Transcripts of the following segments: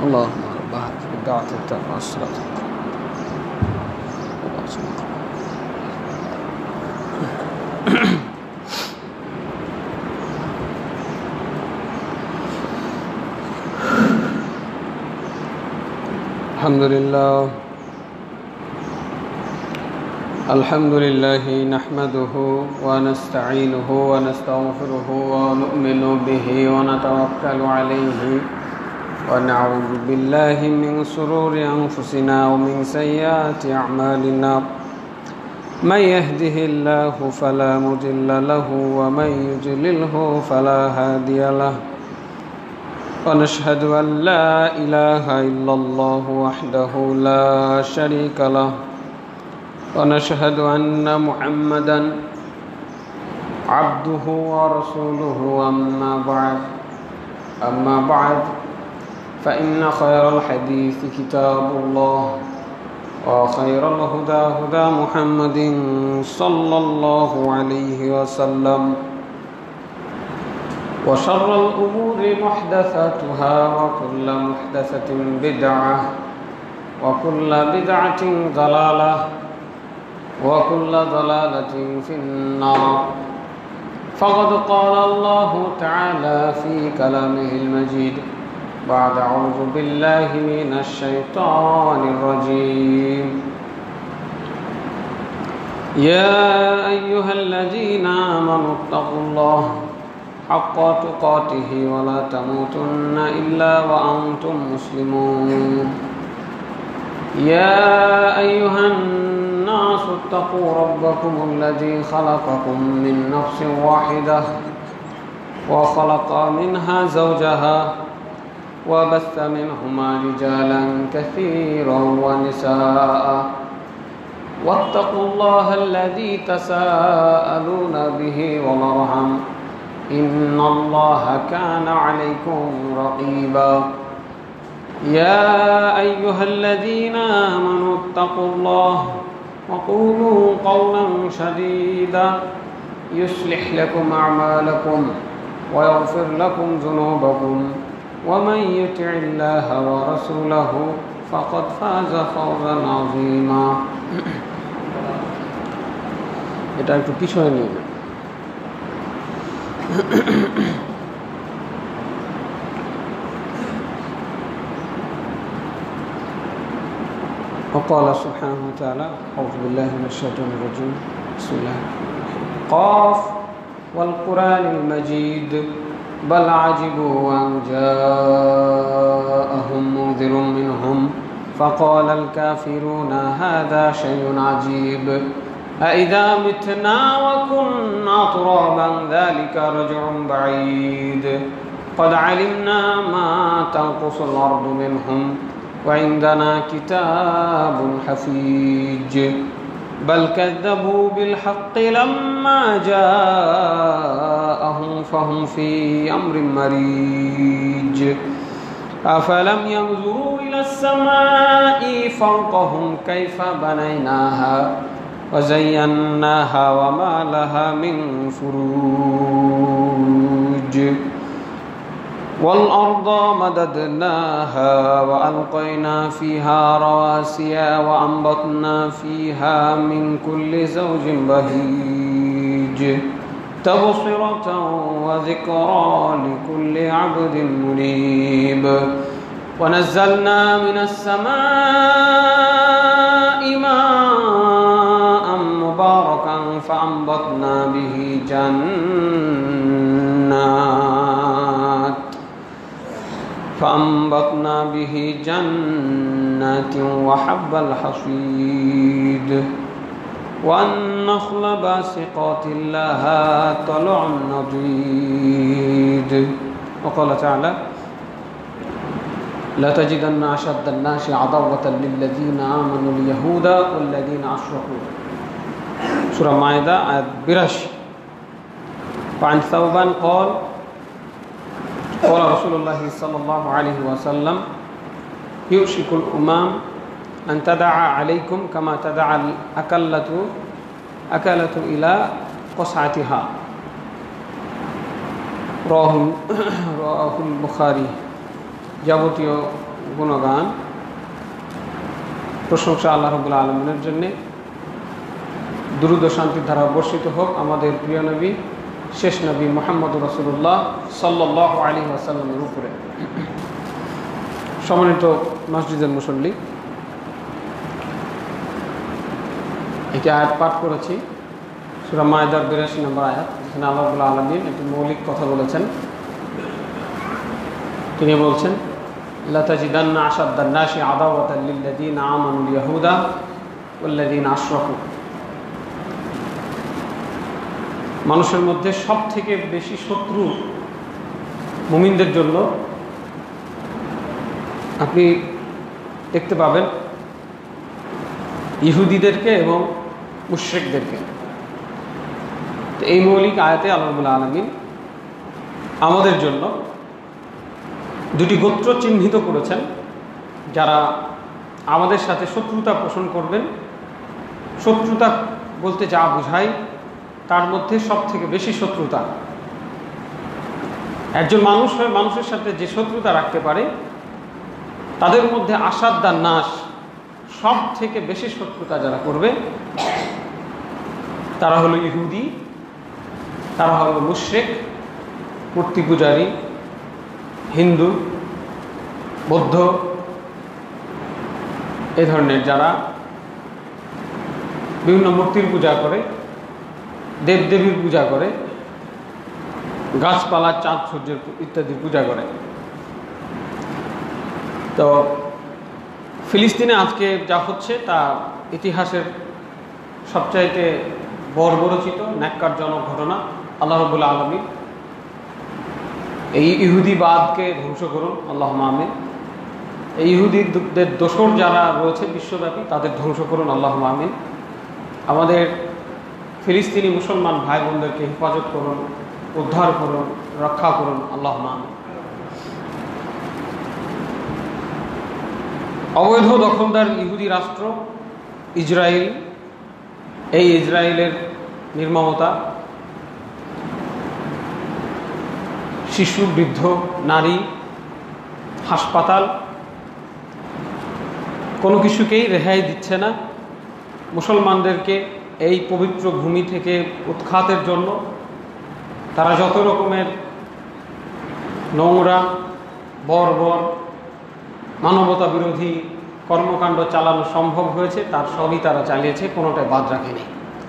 اللهم رب هذه الدعوة التامة والصلاة الحمد لله نحمده ونستعينه ونستغفره ونؤمن به ونتوكل عليه ونعوذ بالله من شرور أنفسنا ومن سيئات أعمالنا من يهده الله فلا مضل له ومن يضلله فلا هادي له ونشهد أن لا إله إلا الله وحده لا شريك له ونشهد أن محمدا عبده ورسوله أما بعد فإن خير الحديث كتاب الله وخير الهدى هدى محمد صلى الله عليه وسلم وشر الأمور محدثاتها وكل محدثة بدعة وكل بدعة ضلالة وكل ضلالة في النار فقد قال الله تعالى في كلامه المجيد بعد أعوذ بالله من الشيطان الرجيم يا أيها الذين آمنوا اتقوا الله حق تقاته ولا تموتن إلا وأنتم مسلمون يا أيها الناس اتقوا ربكم الذي خلقكم من نفس واحدة وخلق منها زوجها وبث منهما رجالا كثيرا ونساء واتقوا الله الذي تساءلون به والأرحام إن الله كان عليكم رقيبا يا أيها الذين آمنوا اتقوا الله وقولوا قولا سديدا يصلح لكم أعمالكم ويغفر لكم ذنوبكم ومن يطع الله ورسوله فقد فاز فوزا عظيما এটা একটু পিছনে নিয়ে যান وقال سبحانه وتعالى أعوذ بالله من الشيطان الرجيم بسم الله قاف والقرآن المجيد بل عجبوا أن جاءهم منذر منهم فقال الكافرون هذا شيء عجيب أإذا متنا وكنا ترابا ذلك رجع بعيد قد علمنا ما تنقص الأرض منهم وعندنا كتاب حفيظ بل كذبوا بالحق لما جاءهم فهم في أمر مريج أفلم ينظروا إلى السماء فوقهم كيف بنيناها وزيناها وما لها من فروج والأرض مددناها وألقينا فيها رواسي وأنبتنا فيها من كل زوج بهيج تبصرة وذكرى لكل عبد منيب ونزلنا من السماء ماء مباركا فأنبتنا به جنات وحب الحصيد والنخل باسقات لها طلع نضيد وقال تعالى لا تجدن أشد الناس عداوة للذين آمنوا اليهود والذين أشركوا سورة مائدة آية 82 وعن ثوبان قال قال رسول الله صلى الله عليه وسلم يوشك الأمم أن تدعى عليكم كما تدعى الأكلة إلى قصعتها রাহুল বুখারী যাবতীয় গুণগান প্রশংসা আল্লাহ রাব্বুল আলামিনের জন্য। দুরূদ ও শান্তির ধারা বর্ষিত হোক আমাদের প্রিয় নবী শেষ নবী মুহাম্মদুর রাসূলুল্লাহ সাল্লাল্লাহু আলাইহি ওয়াসাল্লামের উপরে। সম্মানিত মসজিদের মুসল্লি, একটি আয়াত পাঠ করেছি, সূরা মায়েদার ৮২ নম্বর আয়াত, যেখানে আল্লাহ রাব্বুল আলামিন একটি মৌলিক কথা বলেছেন। তিনি বলছেন, লাতাজিদান্না আশাদ্দান নাসি আদাওয়াতাল লিল্লাযীনা আমানুল ইয়াহুদা ওয়াল্লাযীনা আশরাকু। মানুষের মধ্যে সব থেকে বেশি শত্রু মুমিনদের জন্য আপনি দেখতে পাবেন ইহুদিদেরকে এবং মুশরিকদেরকে। তো এই মৌলিক আয়াতে আল্লাহ রাব্বুল আলামিন আমাদের জন্য দুটি গোত্র চিহ্নিত করেছেন, যারা আমাদের সাথে শত্রুতা পোষণ করবেন। শত্রুতা বলতে যা বোঝায় তার মধ্যে সব থেকে বেশি শত্রুতা, একজন মানুষ হয়ে মানুষের সাথে যে শত্রুতা রাখতে পারে তাদের মধ্যে আশাদ্দান নাস, সব থেকে বেশি শত্রুতা যারা করবে তারা হলো ইহুদি, তারা হলো মুশরিক, মূর্তি পূজারী, হিন্দু, বৌদ্ধ, এই ধরনের যারা বিভিন্ন মূর্তির পূজা করে, দেবদেবীর পূজা করে, গাছপালা, চাঁদ সূর্যের ইত্যাদির পূজা করে। তো ফিলিস্তিনে আজকে যা হচ্ছে তা ইতিহাসের সবচাইতে বর্বরচিত ন্যাক্কারজনক ঘটনা। আল্লাহ রাব্বুল আলামিন এই ইহুদিবাদকে ধ্বংস করুন, আল্লাহুম্মা আমিন। এই ইহুদিদের দোসর যারা রয়েছে বিশ্বব্যাপী তাদের ধ্বংস করুন, আল্লাহুম্মা আমিন। আমাদের ফিলিস্তিনি মুসলমান ভাই বোনদেরকে হেফাজত করুন, উদ্ধার করুন, রক্ষা করুন, আল্লাহুম্মা আমিন। অবৈধ দখলদার ইহুদি রাষ্ট্র ইসরায়েল, এই ইসরায়েলের নির্মমতা, শিশু, বৃদ্ধ, নারী, হাসপাতাল, কোনো কিছুকেই রেহাই দিচ্ছে না। মুসলমানদেরকে এই পবিত্র ভূমি থেকে উৎখাতের জন্য তারা যত রকমের নোংরা, বর্বর, মানবতা বিরোধী কর্মকাণ্ড চালানো সম্ভব হয়েছে তার সবই তারা চালিয়েছে, কোনোটাই বাদ রাখেনি।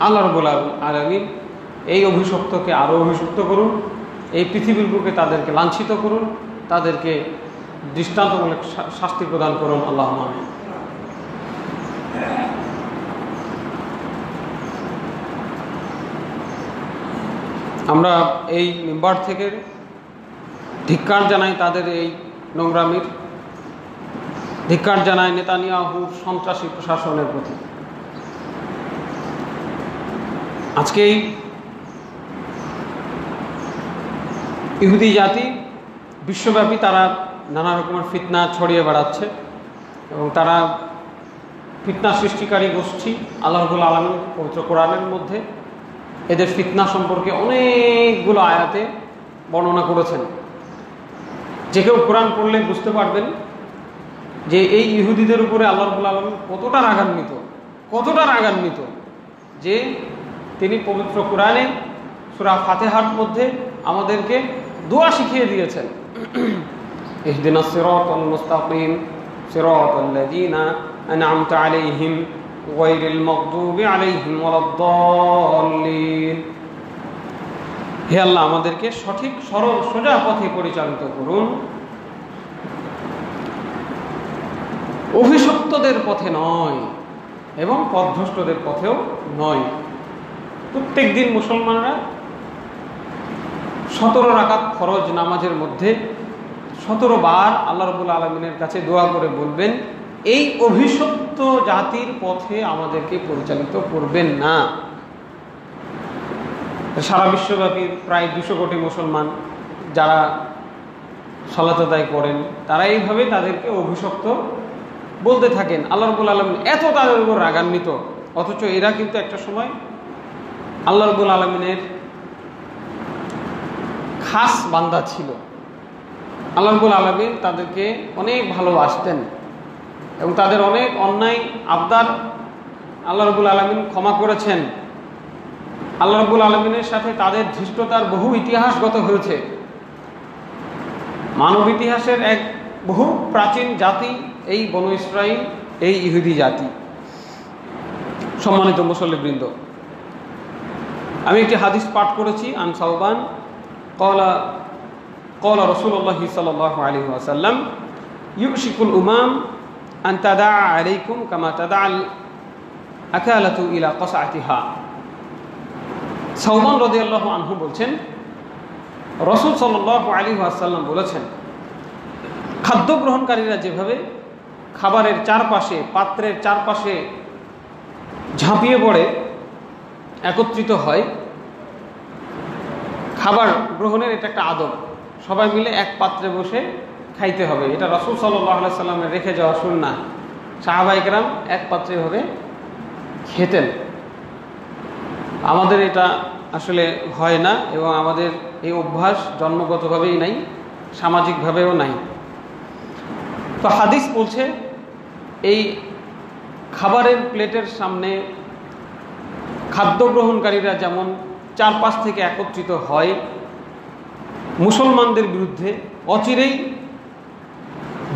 আল্লাহ রাব্বুল আলামিন এই অভিশপ্তকে আরও অভিশপ্ত করুন, এই পৃথিবীর বুকে তাদেরকে লাঞ্ছিত করুন, তাদেরকে দৃষ্টান্তমূলক শাস্তি প্রদান করুন, আল্লাহুম্মা আমিন। আমরা এই মিম্বার থেকে ধিক্কার জানাই তাদের এই নোংরামির, ধিক্কার জানাই নেতানিয়াহুর সন্ত্রাসী প্রশাসনের প্রতি। আজকে এই ইহুদি জাতি বিশ্বব্যাপী তারা নানা রকমের ফিতনা ছড়িয়ে বেড়াচ্ছে এবং তারা ফিতনা সৃষ্টিকারী গোষ্ঠী। আল্লাহ রাব্বুল আলামিন পবিত্র কোরআনের মধ্যে এদের ফিতনা সম্পর্কে অনেকগুলো আয়াতে বর্ণনা করেছেন। যে কেউ কোরআন পড়লে বুঝতে পারবেন যে এই ইহুদিদের উপরে আল্লাহ রাব্বুল আলামিন কতটা রাগান্বিত, যে তিনি পবিত্র কোরআনে সূরা ফাতিহার মধ্যে আমাদেরকে দোয়া শিখিয়ে দিয়েছেন, ইহদিনাস সিরাতাল মুস্তাকিম সিরাতাল লাযীনা আন'আমতা আলাইহিম গায়রিল মাগদুবি আলাইহিম ওয়ালাদ-দাল্লিন। হে আল্লাহ, আমাদেরকে সঠিক সরল সোজা পথে পরিচালিত করুন, অভিশপ্তদের পথে নয় এবং পথভ্রষ্টদের পথেও নয়। প্রত্যেক দিন মুসলমানরা 17 রাকাত ফরজ নামাজের মধ্যে 17 বার আল্লাহ রাব্বুল আলামিনের কাছে দোয়া করে বলবেন, এই অভিশপ্ত জাতির পথে আমাদেরকে পরিচালিত করবেন না। সারা বিশ্বব্যাপী প্রায় 200 কোটি মুসলমান যারা সালাত আদায় করেন তারা এইভাবে তাদেরকে অভিশপ্ত বলতে থাকেন। আল্লাহ রাব্বুল আলামিন এত তাদের উপর রাগান্বিত, অথচ এরা কিন্তু একটা সময় আল্লাহ রাব্বুল আলামিনের খাস বান্দা ছিল। আল্লাহ রাব্বুল আলামিন তাদেরকে অনেক ভালোবাসতেন এবং তাদের অনেক অন্যায় আবদার আল্লাহ রাব্বুল আলামিন ক্ষমা করেছেন। আল্লাহ রাব্বুল আলামিনের সাথে তাদের ধৃষ্টতার বহু ইতিহাসগত হয়েছে। মানব ইতিহাসের এক বহু প্রাচীন জাতি এই বনু ইসরাইল, এই ইহুদি জাতি। সম্মানিত মুসল্লিবৃন্দ, আমি একটি হাদিস পাঠ করেছি। আন সাওবান ক্বালা রাসূলুল্লাহ সাল্লাল্লাহু আলাইহি ওয়াসাল্লাম ইউশিকুল উমাম আন তাদা আলাইকুম কামা তাদাল আকালাতু ইলা কাসআতিহা। সাওবান রাদিয়াল্লাহু আনহু বলছেন, রাসূল সাল্লাল্লাহু আলাইহি ওয়াসাল্লাম বলেছেন, খাদ্য গ্রহণকারীরা যেভাবে খাবারের চারপাশে, পাত্রের চারপাশে ঝাঁপিয়ে পড়ে একত্রিত হয়, খাবার গ্রহণের এটা একটা আদব, সবাই মিলে এক পাত্রে বসে খাইতে হবে। এটা রাসূল সাল্লাল্লাহু আলাইহি সাল্লামের রেখে যাওয়া সুন্নাহ। সাহাবায়ে কেরাম এক পাত্রে ভাবে খেতেন। আমাদের এটা আসলে হয় না এবং আমাদের এই অভ্যাস জন্মগতভাবেই নাই, সামাজিকভাবেও নাই। তো হাদিস বলছে, এই খাবারের প্লেটের সামনে খাদ্য গ্রহণকারীরা যেমন চারপাশ থেকে একত্রিত হয় মুসলমানদের বিরুদ্ধে, অচিরেই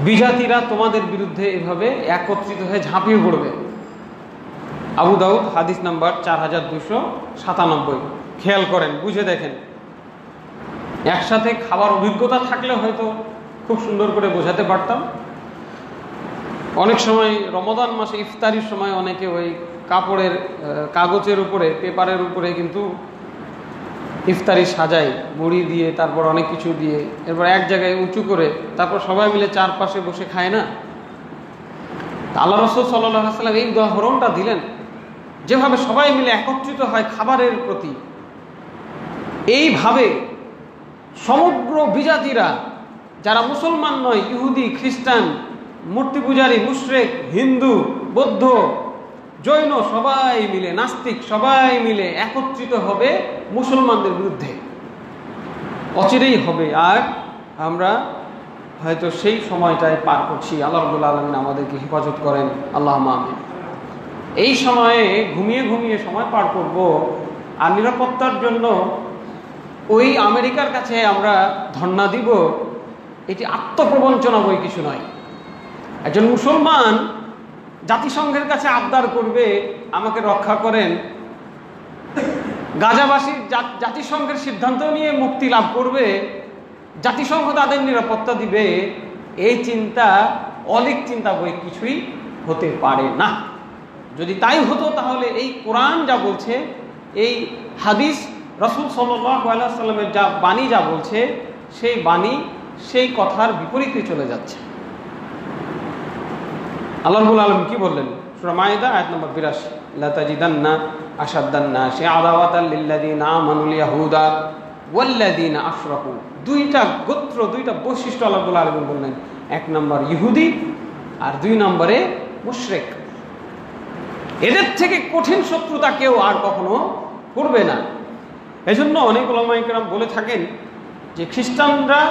বিজাতিরা তোমাদের বিরুদ্ধে এভাবে একত্রিত হয়ে ঝাঁপিয়ে পড়বে। আবু দাউদ হাদিস নাম্বার 4297। খেয়াল করেন, বুঝে দেখেন। একসাথে খাবার অভিজ্ঞতা থাকলে হয়তো খুব সুন্দর করে বোঝাতে পারতাম। অনেক সময় রমজান মাসে ইফতারির সময় অনেকে ওই কাপড়ের কাগজের উপরে, পেপারের উপরে কিন্তু ইফতারি সাজায়, মুড়ি দিয়ে, তারপর অনেক কিছু দিয়ে, এরপর এক জায়গায় উঁচু করে, তারপর সবাই মিলে চারপাশে বসে খায় না। আল্লাহ রাসূল সাল্লাল্লাহু আলাইহি ওয়াসাল্লাম এই উদাহরণটা দিলেন, যেভাবে সবাই মিলে একত্রিত হয় খাবারের প্রতি, এইভাবে সমগ্র বিজাতিরা, যারা মুসলমান নয়, ইহুদি, খ্রিস্টান, মূর্তি পূজারী, মুশরিক, হিন্দু, বৌদ্ধ, জৈন, সবাই মিলে, নাস্তিক, সবাই মিলে একত্রিত হবে মুসলমানদের বিরুদ্ধে। অচিরেই হবে, আর আমরা হয়তো সেই সময়টায় পার করছি। আল্লাহ রাব্বুল আলামিন আমাদেরকে হেফাজত করেন, আল্লাহুম্মা আমিন। এই সময়ে ঘুমিয়ে ঘুমিয়ে সময় পার করব, আর নিরাপত্তার জন্য ওই আমেরিকার কাছে আমরা ধর্ণা দিব, এটি আত্মপ্রবঞ্চনা বই কিছু নয়। একজন মুসলমান জাতিসংঘের কাছে আবদার করবে, আমাকে রক্ষা করেন, গাজাবাসী জাতিসংঘের সিদ্ধান্ত নিয়ে মুক্তি লাভ করবে, জাতিসংঘ তাদের নিরাপত্তা দিবে, এই চিন্তা অলিক চিন্তা বই কিছুই হতে পারে না। যদি তাই হতো তাহলে এই কোরআন যা বলছে, এই হাদিস রাসূল সাল্লাল্লাহু আলাইহি ওয়াসাল্লামের যা বাণী যা বলছে, সেই বাণী সেই কথার বিপরীতে চলে যাচ্ছে। আল্লাহ রাব্বুল আলামিন কি বললেন? সূরা মাইদা আয়াত নম্বর 82, লা তাজিদান্না আশাদ্দান নাসি আদাওয়াতাল লিল্লাযিনা আমানুল ইয়াহুদা ওয়াল্লাযিনা আশরাকু। দুইটা গোত্র, দুইটা বৈশিষ্ট্য আল্লাহ রাব্বুল আলামিন বললেন। এক নম্বর ইহুদি, আর দুই নম্বরে মুশরিক। এদের থেকে কঠিন শত্রুতা কেউ আর কখনো করবে না। এজন্য অনেক উলামায়ে কেরাম বলে থাকেন যে খ্রিস্টানরা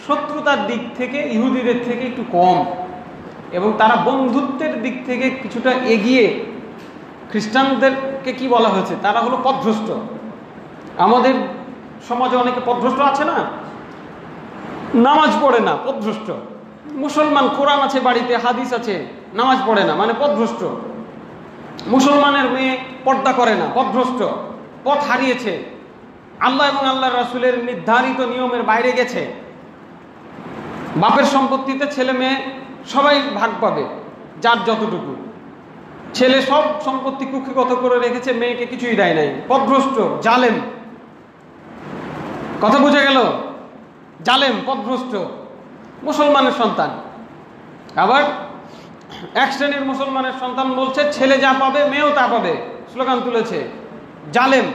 শত্রুতার দিক থেকে ইহুদিদের থেকে একটু কম, এবং তারা বন্ধুত্বের দিক থেকে কিছুটা এগিয়ে। খ্রিস্টানদেরকে কি বলা হয়েছে? তারা হলো পথভ্রষ্ট। আমাদের সমাজে অনেকে পথভ্রষ্ট আছে না, নামাজ পড়ে না, পথভ্রষ্ট। মুসলমান, কোরআন আছে বাড়িতে, হাদিস আছে, নামাজ পড়ে না, মানে পথভ্রষ্ট। মুসলমানের মেয়ে পর্দা করে না, পথভ্রষ্ট, পথ হারিয়েছে, আল্লাহ এবং আল্লাহর রাসূলের নির্ধারিত নিয়মের বাইরে গেছে। বাপের সম্পত্তিতে ছেলে মেয়ে সবাই ভাগ পাবে, যার যতটুকু। ছেলে সব সম্পত্তি কুক্ষিগত করে রেখেছে, মেয়েকে কিছুই দেয় নাই, পথভ্রষ্ট, জালেম। কথা বুঝে গেল? জালেম, পথভ্রষ্ট, মুসলমানের সন্তান। আবার এক শ্রেণীর মুসলমানের সন্তান বলছে ছেলে যা পাবে মেয়েও তা পাবে, স্লোগান তুলেছে, জালেম।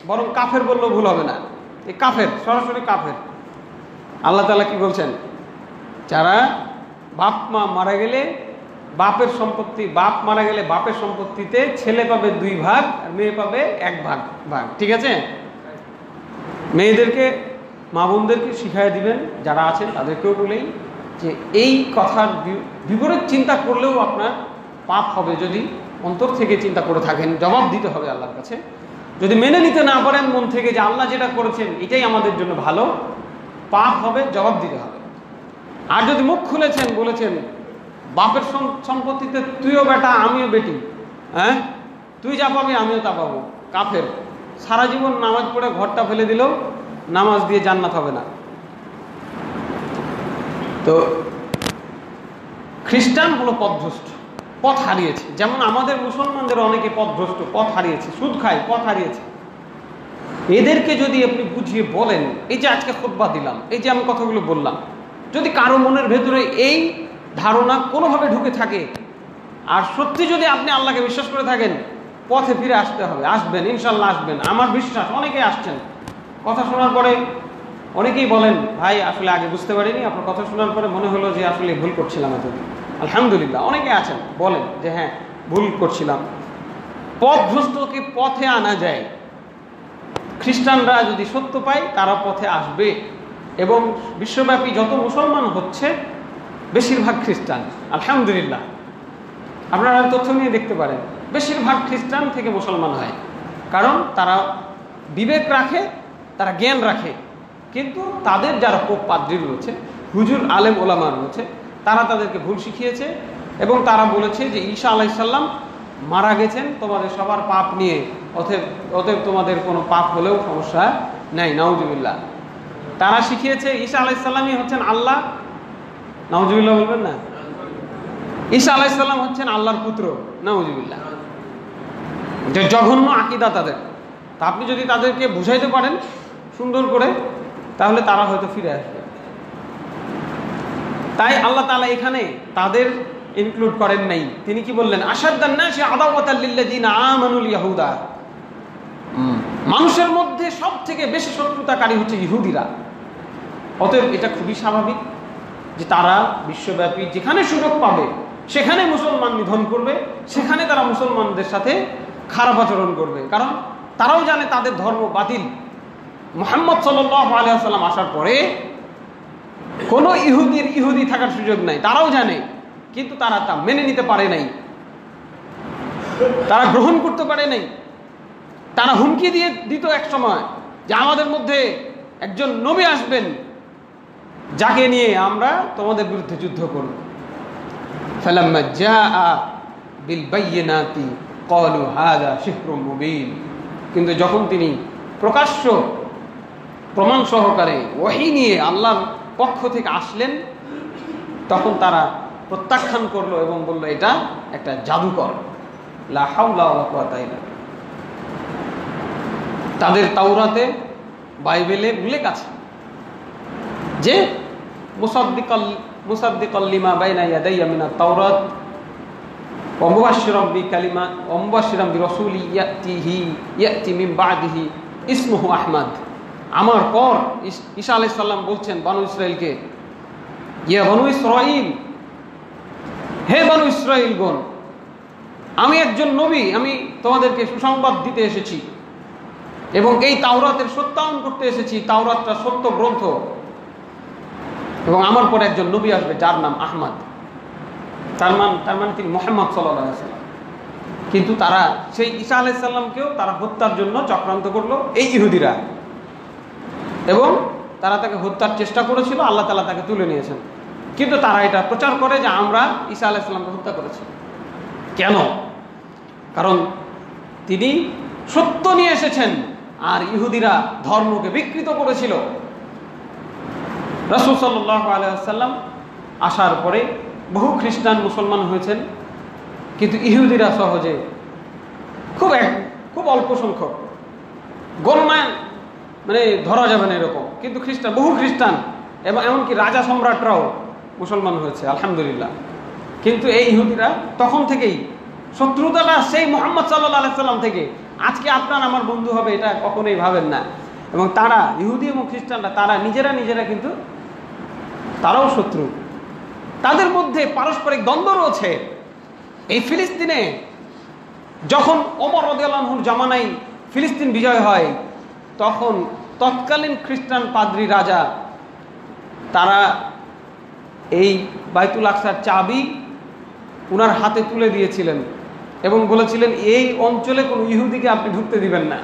বরং কাফের বললেও ভুল হবে না, এই কাফের, সরাসরি কাফের। আল্লাহ তাআলা কি বলছেন? যারা বাপ মা মারা গেলে বাপের সম্পত্তি, বাপ মারা গেলে বাপের সম্পত্তিতে ছেলে পাবে 2 ভাগ আর মেয়ে পাবে 1 ভাগ। ঠিক আছে? মেয়েদেরকে মা বোনদেরকে শিখাই দিবেন, যারা আছেন তাদেরকেও বলেই যে এই কথার বিপরীত চিন্তা করলেও আপনার পাপ হবে। যদি অন্তর থেকে চিন্তা করে থাকেন, জবাব দিতে হবে আল্লাহর কাছে। যদি মেনে নিতে না পারেন মন থেকে যে আল্লাহ যেটা করেছেন এটাই আমাদের জন্য ভালো, পাপ হবে, জবাব দিতে হবে। আর যদি মুখ খুলেছেন, বলেছেন বাপের সম্পত্তিতে তুইও বেটা আমিও বেটি, হ্যাঁ তুই যা পাবি আমিও তা পাবো, কাফের। সারা জীবন নামাজ পড়ে ঘরটা ফেলে দিলেও নামাজ দিয়ে জান্নাত হবে না। তো খ্রিস্টান হলো পথভ্রষ্ট, পথ হারিয়েছে। যেমন আমাদের মুসলমানদের অনেকে পথভ্রষ্ট, পথ হারিয়েছে, সুদ খায়, পথ হারিয়েছে। এদেরকে যদি আপনি বুঝিয়ে বলেন, এই যে আজকে খুতবা দিলাম, এই যে আমি কথাগুলো বললাম, যদি কারো মনের ভেতরে এই ধারণা কোনোভাবে ঢুকে থাকে, আর সত্যি যদি আপনি আল্লাহকে বিশ্বাস করে থাকেন, পথে ফিরে আসতে হবে। আসবেন, ইনশাল্লাহ আসবেন, আমার বিশ্বাস। অনেকেই আসছেন, কথা শোনার পরে অনেকেই বলেন ভাই আসলে আগে বুঝতে পারিনি, আপনার কথা শোনার পরে মনে হলো যে আসলে ভুল করছিলাম এতদিন। আলহামদুলিল্লাহ, অনেকে আছেন বলেন যে হ্যাঁ ভুল করছিলাম। পথভ্রষ্টকে পথে আনা যায়। খ্রিস্টানরা যদি সত্য পায় তারা পথে আসবে, এবং বিশ্বব্যাপী যত মুসলমান হচ্ছে বেশিরভাগ খ্রিস্টান। আলহামদুলিল্লাহ, আপনারা তথ্য নিয়ে দেখতে পারেন, বেশিরভাগ খ্রিস্টান থেকে মুসলমান হয়। কারণ তারা বিবেক রাখে, তারা জ্ঞান রাখে। কিন্তু তাদের যারা পোপ পাদ্রী রয়েছে, হুজুর আলেম ওলামা রয়েছে, তারা তাদেরকে ভুল শিখিয়েছে, এবং তারা বলেছে যে ঈসা আলাইহিসসালাম মারা গেছেন তোমাদের সবার পাপ নিয়ে, অতএব তোমাদের কোনো পাপ হলেও সমস্যা নাই। নাউজুবিল্লাহ। তারা শিখিয়েছে ঈসা আলাইহিসসালামই হচ্ছেন আল্লাহ। নাউজুবিল্লাহ বলবেন না? ঈসা আলাইহিসসালাম হচ্ছেন আল্লাহর পুত্র। নাউজুবিল্লাহ। যে জঘন্য আকীদা তাদের। তা আপনি যদি তাদেরকে বুঝাইতে পারেন সুন্দর করে, তাহলে তারা হয়তো ফিরে আসবে। তাই আল্লাহ তাআলা এখানে তাদের ইনক্লুড করেন নাই। তিনি কি বললেন? আশাদ্দান নাসি আদাওয়াতাল লিল্লাযিনা আমানুল ইয়াহুদা। মানুষের মধ্যে সব থেকে বেশি শত্রুতাকারী হচ্ছে ইহুদিরা। অতএব এটা খুবই স্বাভাবিক যে তারা বিশ্বব্যাপী যেখানে সুযোগ পাবে সেখানে মুসলমান নিধন করবে, সেখানে তারা মুসলমানদের সাথে খারাপ আচরণ করবে। কারণ তারাও জানে তাদের ধর্ম বাতিল। মুহাম্মদ সাল্লাল্লাহু আলাইহি ওয়াসাল্লাম আসার পরে কোনো ইহুদি থাকার সুযোগ নাই, তারাও জানে। কিন্তু তারা তা মেনে নিতে পারে নাই, তারা গ্রহণ করতে পারে নাই। তারা হুমকি দিয়ে দিত এক সময় যে আমাদের মধ্যে একজন নবী আসবেন যাকে নিয়ে আমরা তোমাদের বিরুদ্ধে যুদ্ধ করব। ফালাম্মা জাআ বিল বায়িনাতি ক্বালু হাযা সিহরুম মুবিন। কিন্তু যখন তিনি প্রকাশ্য প্রমাণ সহকারে ওহী নিয়ে আল্লাহর পক্ষ থেকে আসলেন, তখন তারা প্রত্যাখ্যান করলো এবং বলল এটা একটা জাদুকর। লা হাওলা ওয়ালা কুওয়াতা ইল্লা বিল্লাহ। তাদের তাওরাতে, বাইবেলে উল্লেখ আছে যে মুসাদ্দিকাল লিমা বাইনা ইয়াদাইয়া মিনাত তাওরাত ওয়া মুবাশশিরাম বিরাসূলি ইয়াতি মিন বা'দিহি ইসমুহু আহমদ। আমার পর ঈসা আলাইহিস সালাম বলছেন বনু ইসরাইলকে, ইয়া বনু ইসরাইল, হে বনু ইসরাইলগণ, আমি একজন নবী, আমি তোমাদেরকে সুসংবাদ দিতে এসেছি এবং এই তাওরাতের সত্যায়ন করতে এসেছি। তাওরাতটা সত্য গ্রন্থ, এবং আমার পরে একজন নবী আসবে যার নাম আহমদ। তার মানে তিনি মুহাম্মদ সাল্লাল্লাহু আলাইহি ওয়াসাল্লাম। কিন্তু তারা সেই ঈসা আলাইহিস সালামকেও তারা হত্যার জন্য চক্রান্ত করলো, এই ইহুদিরা, এবং তারা তাকে হত্যার চেষ্টা করেছিল। আল্লাহ তাআলা তাকে তুলে নিয়েছেন। কিন্তু তারা এটা প্রচার করে যে আমরা ঈসা আলাইহিস সালামকে হত্যা করেছি। কেন? কারণ তিনি সত্য নিয়ে এসেছেন, আর ইহুদিরা ধর্মকে বিকৃত করেছিল। রাসূল সাল্লাল্লাহু আলাইহি ওয়াসাল্লাম আসার পরে বহু খ্রিস্টান মুসলমান হয়েছেন, কিন্তু ইহুদিরা সহজে, খুব অল্প সংখ্যক, গণনায় মানে ধরা যাবে না এরকম, কিন্তু বহু খ্রিস্টান এবং এমনকি রাজা সম্রাটরাও মুসলমান হয়েছে, আলহামদুলিল্লাহ। কিন্তু এই ইহুদিরা তখন থেকেই শত্রুতাটা সেই মুহাম্মদ সাল্লাল্লাহু আলাইহি ওয়াসাল্লাম থেকে। আজকে আপনার আমার বন্ধু হবে এটা কখনোই ভাবেন না। এবং তারা, ইহুদি এবং খ্রিস্টানরা, তারা নিজেরা কিন্তু তারাও শত্রু। তাদের মধ্যে পারস্পরিক দ্বন্দ্ব রয়েছে। এই ফিলিস্তিনে যখন ওমর রাদিয়াল্লাহু আনহুর জামানায় ফিলিস্তিন বিজয় হয়, তখন তৎকালীন খ্রিস্টান পাদ্রী রাজা তারা এই বাইতুল আকসার চাবি উনার হাতে তুলে দিয়েছিলেন এবং বলেছিলেন এই অঞ্চলে কোনো ইহুদিকে আপনি ঢুকতে দিবেন না।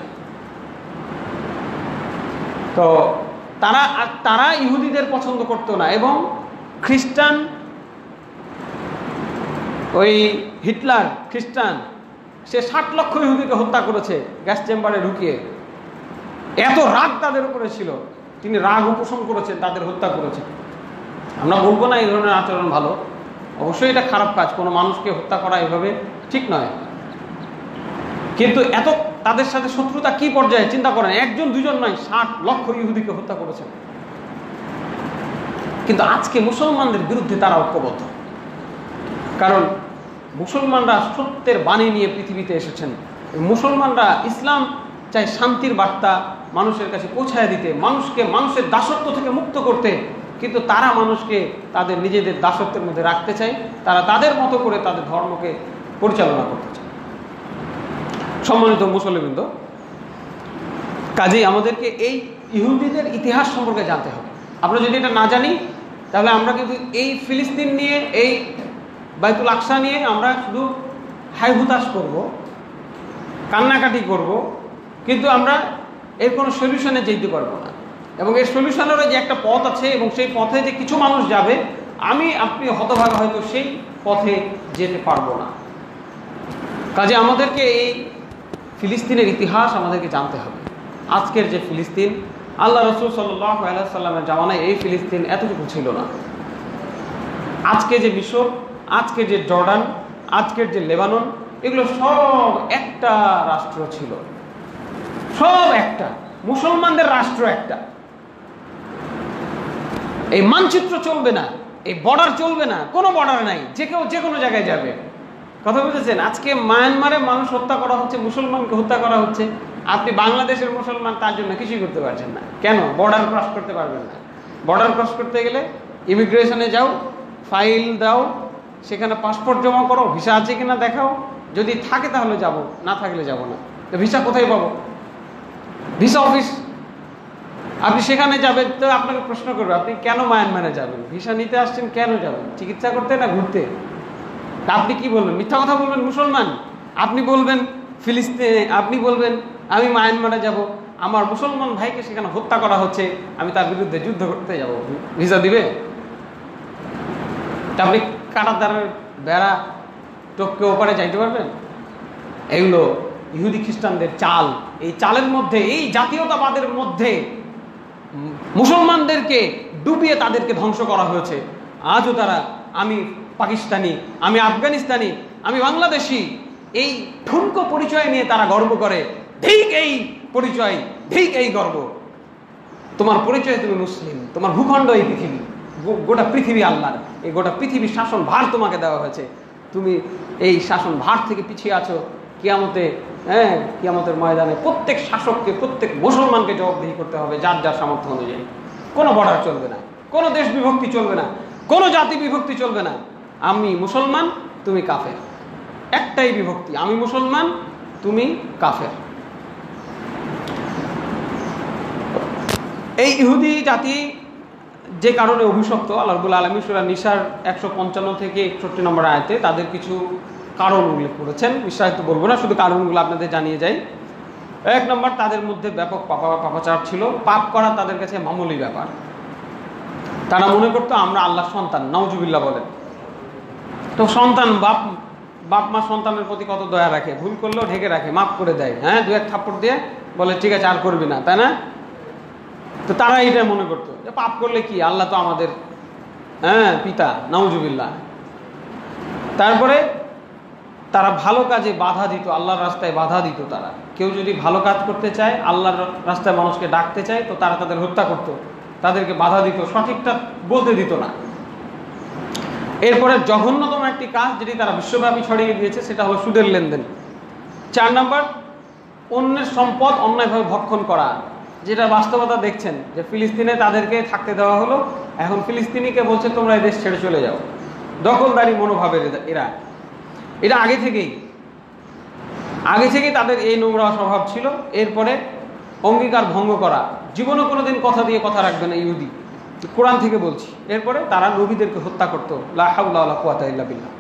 তো তারা ইহুদিদের পছন্দ করতো না এবং খ্রিস্টান ওই হিটলার খ্রিস্টান সে 60 লক্ষ ইহুদিকে হত্যা করেছে গ্যাস চেম্বারে ঢুকিয়ে। এত রাগ তাদের উপরে ছিল, তিনি রাগ উপশম করেছেন, তাদের হত্যা করেছেন। আমরা বলবো না এই ধরনের আচরণ ভালো, অবশ্যই এটা খারাপ কাজ, কোনো মানুষকে হত্যা করা এভাবে ঠিক নয়, কিন্তু এত তাদের সাথে শত্রুতা কি পর্যায়ে চিন্তা করেন। একজন দুজন নয়, 60 লক্ষ ইহুদিকে হত্যা করেছেন। কিন্তু আজকে মুসলমানদের বিরুদ্ধে তারা ঐক্যবদ্ধ, কারণ মুসলমানরা সত্যের বাণী নিয়ে পৃথিবীতে এসেছেন। মুসলমানরা ইসলাম চাই শান্তির বার্তা মানুষের কাছে পৌঁছায় দিতে, মানুষকে মানুষের দাসত্ব থেকে মুক্ত করতে, কিন্তু তারা মানুষকে তাদের নিজেদের দাসত্বের মধ্যে রাখতে চায়, তারা তাদের মতো করে তাদের ধর্মকে পরিচালনা করতে চায়। সম্মানিত মুসলিমবৃন্দ, কাজেই আমাদেরকে এই ইহুদিদের ইতিহাস সম্পর্কে জানতে হবে। আমরা যদি এটা না জানি তাহলে আমরা কিন্তু এই ফিলিস্তিন নিয়ে, এই বাইতুল আকসা নিয়ে আমরা শুধু হাই হুতাশ করব, কান্নাকাটি করব, কিন্তু আমরা এর কোনো সলিউশনে যেতে পারবো না। এবং এর সলিউশনেরও যে একটা পথ আছে এবং সেই পথে যে কিছু মানুষ যাবে, আমি আপনি হতভাগা হয়তো সেই পথে যেতে পারবো না। কাজে আমাদেরকে এই ফিলিস্তিনের ইতিহাস আমাদেরকে জানতে হবে। আজকের যে ফিলিস্তিন, আল্লাহ রসুল সাল্লাল্লাহু আলাইহি ওয়াসাল্লামের জামানায় এই ফিলিস্তিন এতটুকু ছিল না। আজকে যে মিশর, আজকের যে জর্ডান, আজকের যে লেবানন, এগুলো সব একটা রাষ্ট্র ছিল, সব একটা, মুসলমানদের রাষ্ট্র একটা। এই মানচিত্র চলবে না, এই বর্ডার চলবে না, কোনো বর্ডার নাই, যে কেউ যে কোনো জায়গায় যাবে। কথা বুঝেছেন? আজকে মায়ানমারে মানুষ হত্যা করা হচ্ছে, মুসলমানকে হত্যা করা হচ্ছে, আপনি বাংলাদেশের মুসলমান তার জন্য কিছুই করতে পারছেন না। কেন? বর্ডার ক্রস করতে পারবেন না। বর্ডার ক্রস করতে গেলে ইমিগ্রেশনে যাও, ফাইল দাও, সেখানে পাসপোর্ট জমা করো, ভিসা আছে কিনা দেখাও, যদি থাকে তাহলে যাব, না থাকলে যাব না। তো ভিসা কোথায় পাবো? Visa office. আপনি সেখানে যাবেন তো আপনাকে প্রশ্ন করবে আপনি কেন মায়ানমারে যাবেন, ভিসা নিতে আসছেন, কেন যাবেন, চিকিৎসা করতে না ঘুরতে? আপনি কি বলবেন? মিথ্যা কথা বলবেন মুসলমান। আপনি বলবেন ফিলিস্তিনে, আপনি বলবেন আমি মায়ানমারে যাব, আমার মুসলমান ভাইকে সেখানে হত্যা করা হচ্ছে, আমি তার বিরুদ্ধে যুদ্ধ করতে যাব, ভিসা দিবে? তা আপনি কাঁটাতারের বেড়া টপকে ওপারে যাইতে পারবেন? এগুলো ইহুদি খ্রিস্টানদের চাল। এই চালের মধ্যে, এই জাতীয়তাবাদের মধ্যে মুসলমানদেরকে ডুবিয়ে তাদেরকে ধ্বংস করা হয়েছে। আজও তারা আমি পাকিস্তানি, আমি আফগানিস্তানি, আমি বাংলাদেশি, এই ঠুনকো পরিচয় নিয়ে তারা গর্ব করে। ঠিক এই পরিচয়, ঠিক এই গর্ব। তোমার পরিচয় তুমি মুসলিম, তোমার ভূখণ্ড এই পৃথিবী, গোটা পৃথিবী আল্লাহর, এই গোটা পৃথিবীর শাসন ভার তোমাকে দেওয়া হয়েছে, তুমি এই শাসন ভার থেকে পিছিয়ে আছো। কিয়ামতে, কিয়ামতের ময়দানে প্রত্যেক শাসককে, প্রত্যেক মুসলমানকে জবাবদিহি করতে হবে যার যার সামর্থ্য অনুযায়ী। কোনো বর্ডার চলবে না, কোনো দেশ বিভক্তি চলবে না, কোনো জাতি বিভক্তি চলবে না। আমি মুসলমান, তুমি কাফের, একটাই বিভক্তি, আমি মুসলমান, তুমি কাফের। এই ইহুদি জাতি যে কারণে অভিশপ্ত, আল্লাহ রাব্বুল আলামিন সূরা নিসার 155 থেকে 61 নম্বর আয়াতে তাদের কিছু কারণ উল্লেখ করেছেন। বিস্তারিত বলবো না, শুধু কারণগুলো আপনাদের জানিয়ে যাই। 1 নম্বর, তাদের মধ্যে ব্যাপক পাপাচার ছিল। পাপ করা তাদের কাছে মামুলি ব্যাপার। তারা মনে করতো আমরা আল্লাহর সন্তান, নাউজুবিল্লাহ বলেন। তো সন্তান, বাপ মা সন্তানের প্রতি কত দয়া রাখে, ভুল করলেও ঢেকে রাখে, মাফ করে দেয়, হ্যাঁ, 2-1 থাপ্পড় দিয়ে বলে ঠিক আছে আর করবি না, তাই না? তো তারা এটা মনে করতো যে পাপ করলে কি, আল্লাহ তো আমাদের পিতা, নাউজুবিল্লাহ। তারপরে তারা ভালো কাজে বাধা দিত, আল্লাহর রাস্তায় বাধা দিত। তারা কেউ যদি ভালো কাজ করতে চায়, আল্লাহর রাস্তায় মানুষকে ডাকতে চায়, তো তারা তাদের হত্যা করত, তাদেরকে বাধা দিত, সঠিকটা বলতে দিত না। এরপরে জঘন্যতম একটি কাজ যেটি তারা বিশ্বব্যাপী ছড়িয়ে দিয়েছে, সেটা হলো সুদের লেনদেন। 4 নম্বর, অন্যের সম্পদ অন্যায়ভাবে ভক্ষণ করা, যেটা বাস্তবতা দেখছেন যে ফিলিস্তিনে তাদেরকে থাকতে দেওয়া হলো, এখন ফিলিস্তিনিকে বলছে তোমরা এই দেশ ছেড়ে চলে যাও। দখলদারি মনোভাবের এরা, এটা আগে থেকেই তাদের এই নোংরা স্বভাব ছিল। এরপরে অঙ্গীকার ভঙ্গ করা, জীবনে কোনোদিন কথা দিয়ে কথা রাখবে না ইহুদি, কোরআন থেকে বলছি। এরপরে তারা নবীদেরকে হত্যা করতো, লা হাওলা ওয়ালা কুওয়াতা ইল্লা বিল্লাহ।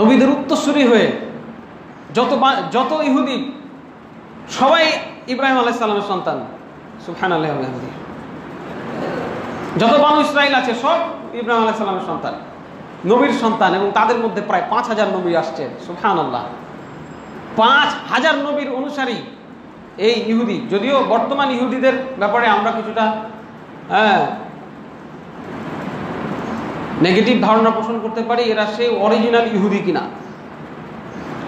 নবীদের উত্তরসূরি হয়ে যত ইহুদি সবাই ইব্রাহিম আলাইহিস সালামের সন্তান, সুবহানাল্লাহি ওয়া বিহামদিহি। যত বনু ইসরাইল আছে সব ইব্রাহিম আলাইহিস সালামের সন্তান, নবীর সন্তান, এবং তাদের মধ্যে প্রায় 5000 নবী আসছে, সুবহানাল্লাহ। 5000 নবীর অনুসারী এই ইহুদি। যদিও বর্তমান ইহুদিদের ব্যাপারে আমরা কিছুটা নেগেটিভ ধারণা পোষণ করতে পারি, এরা সেই অরিজিনাল ইহুদি কিনা।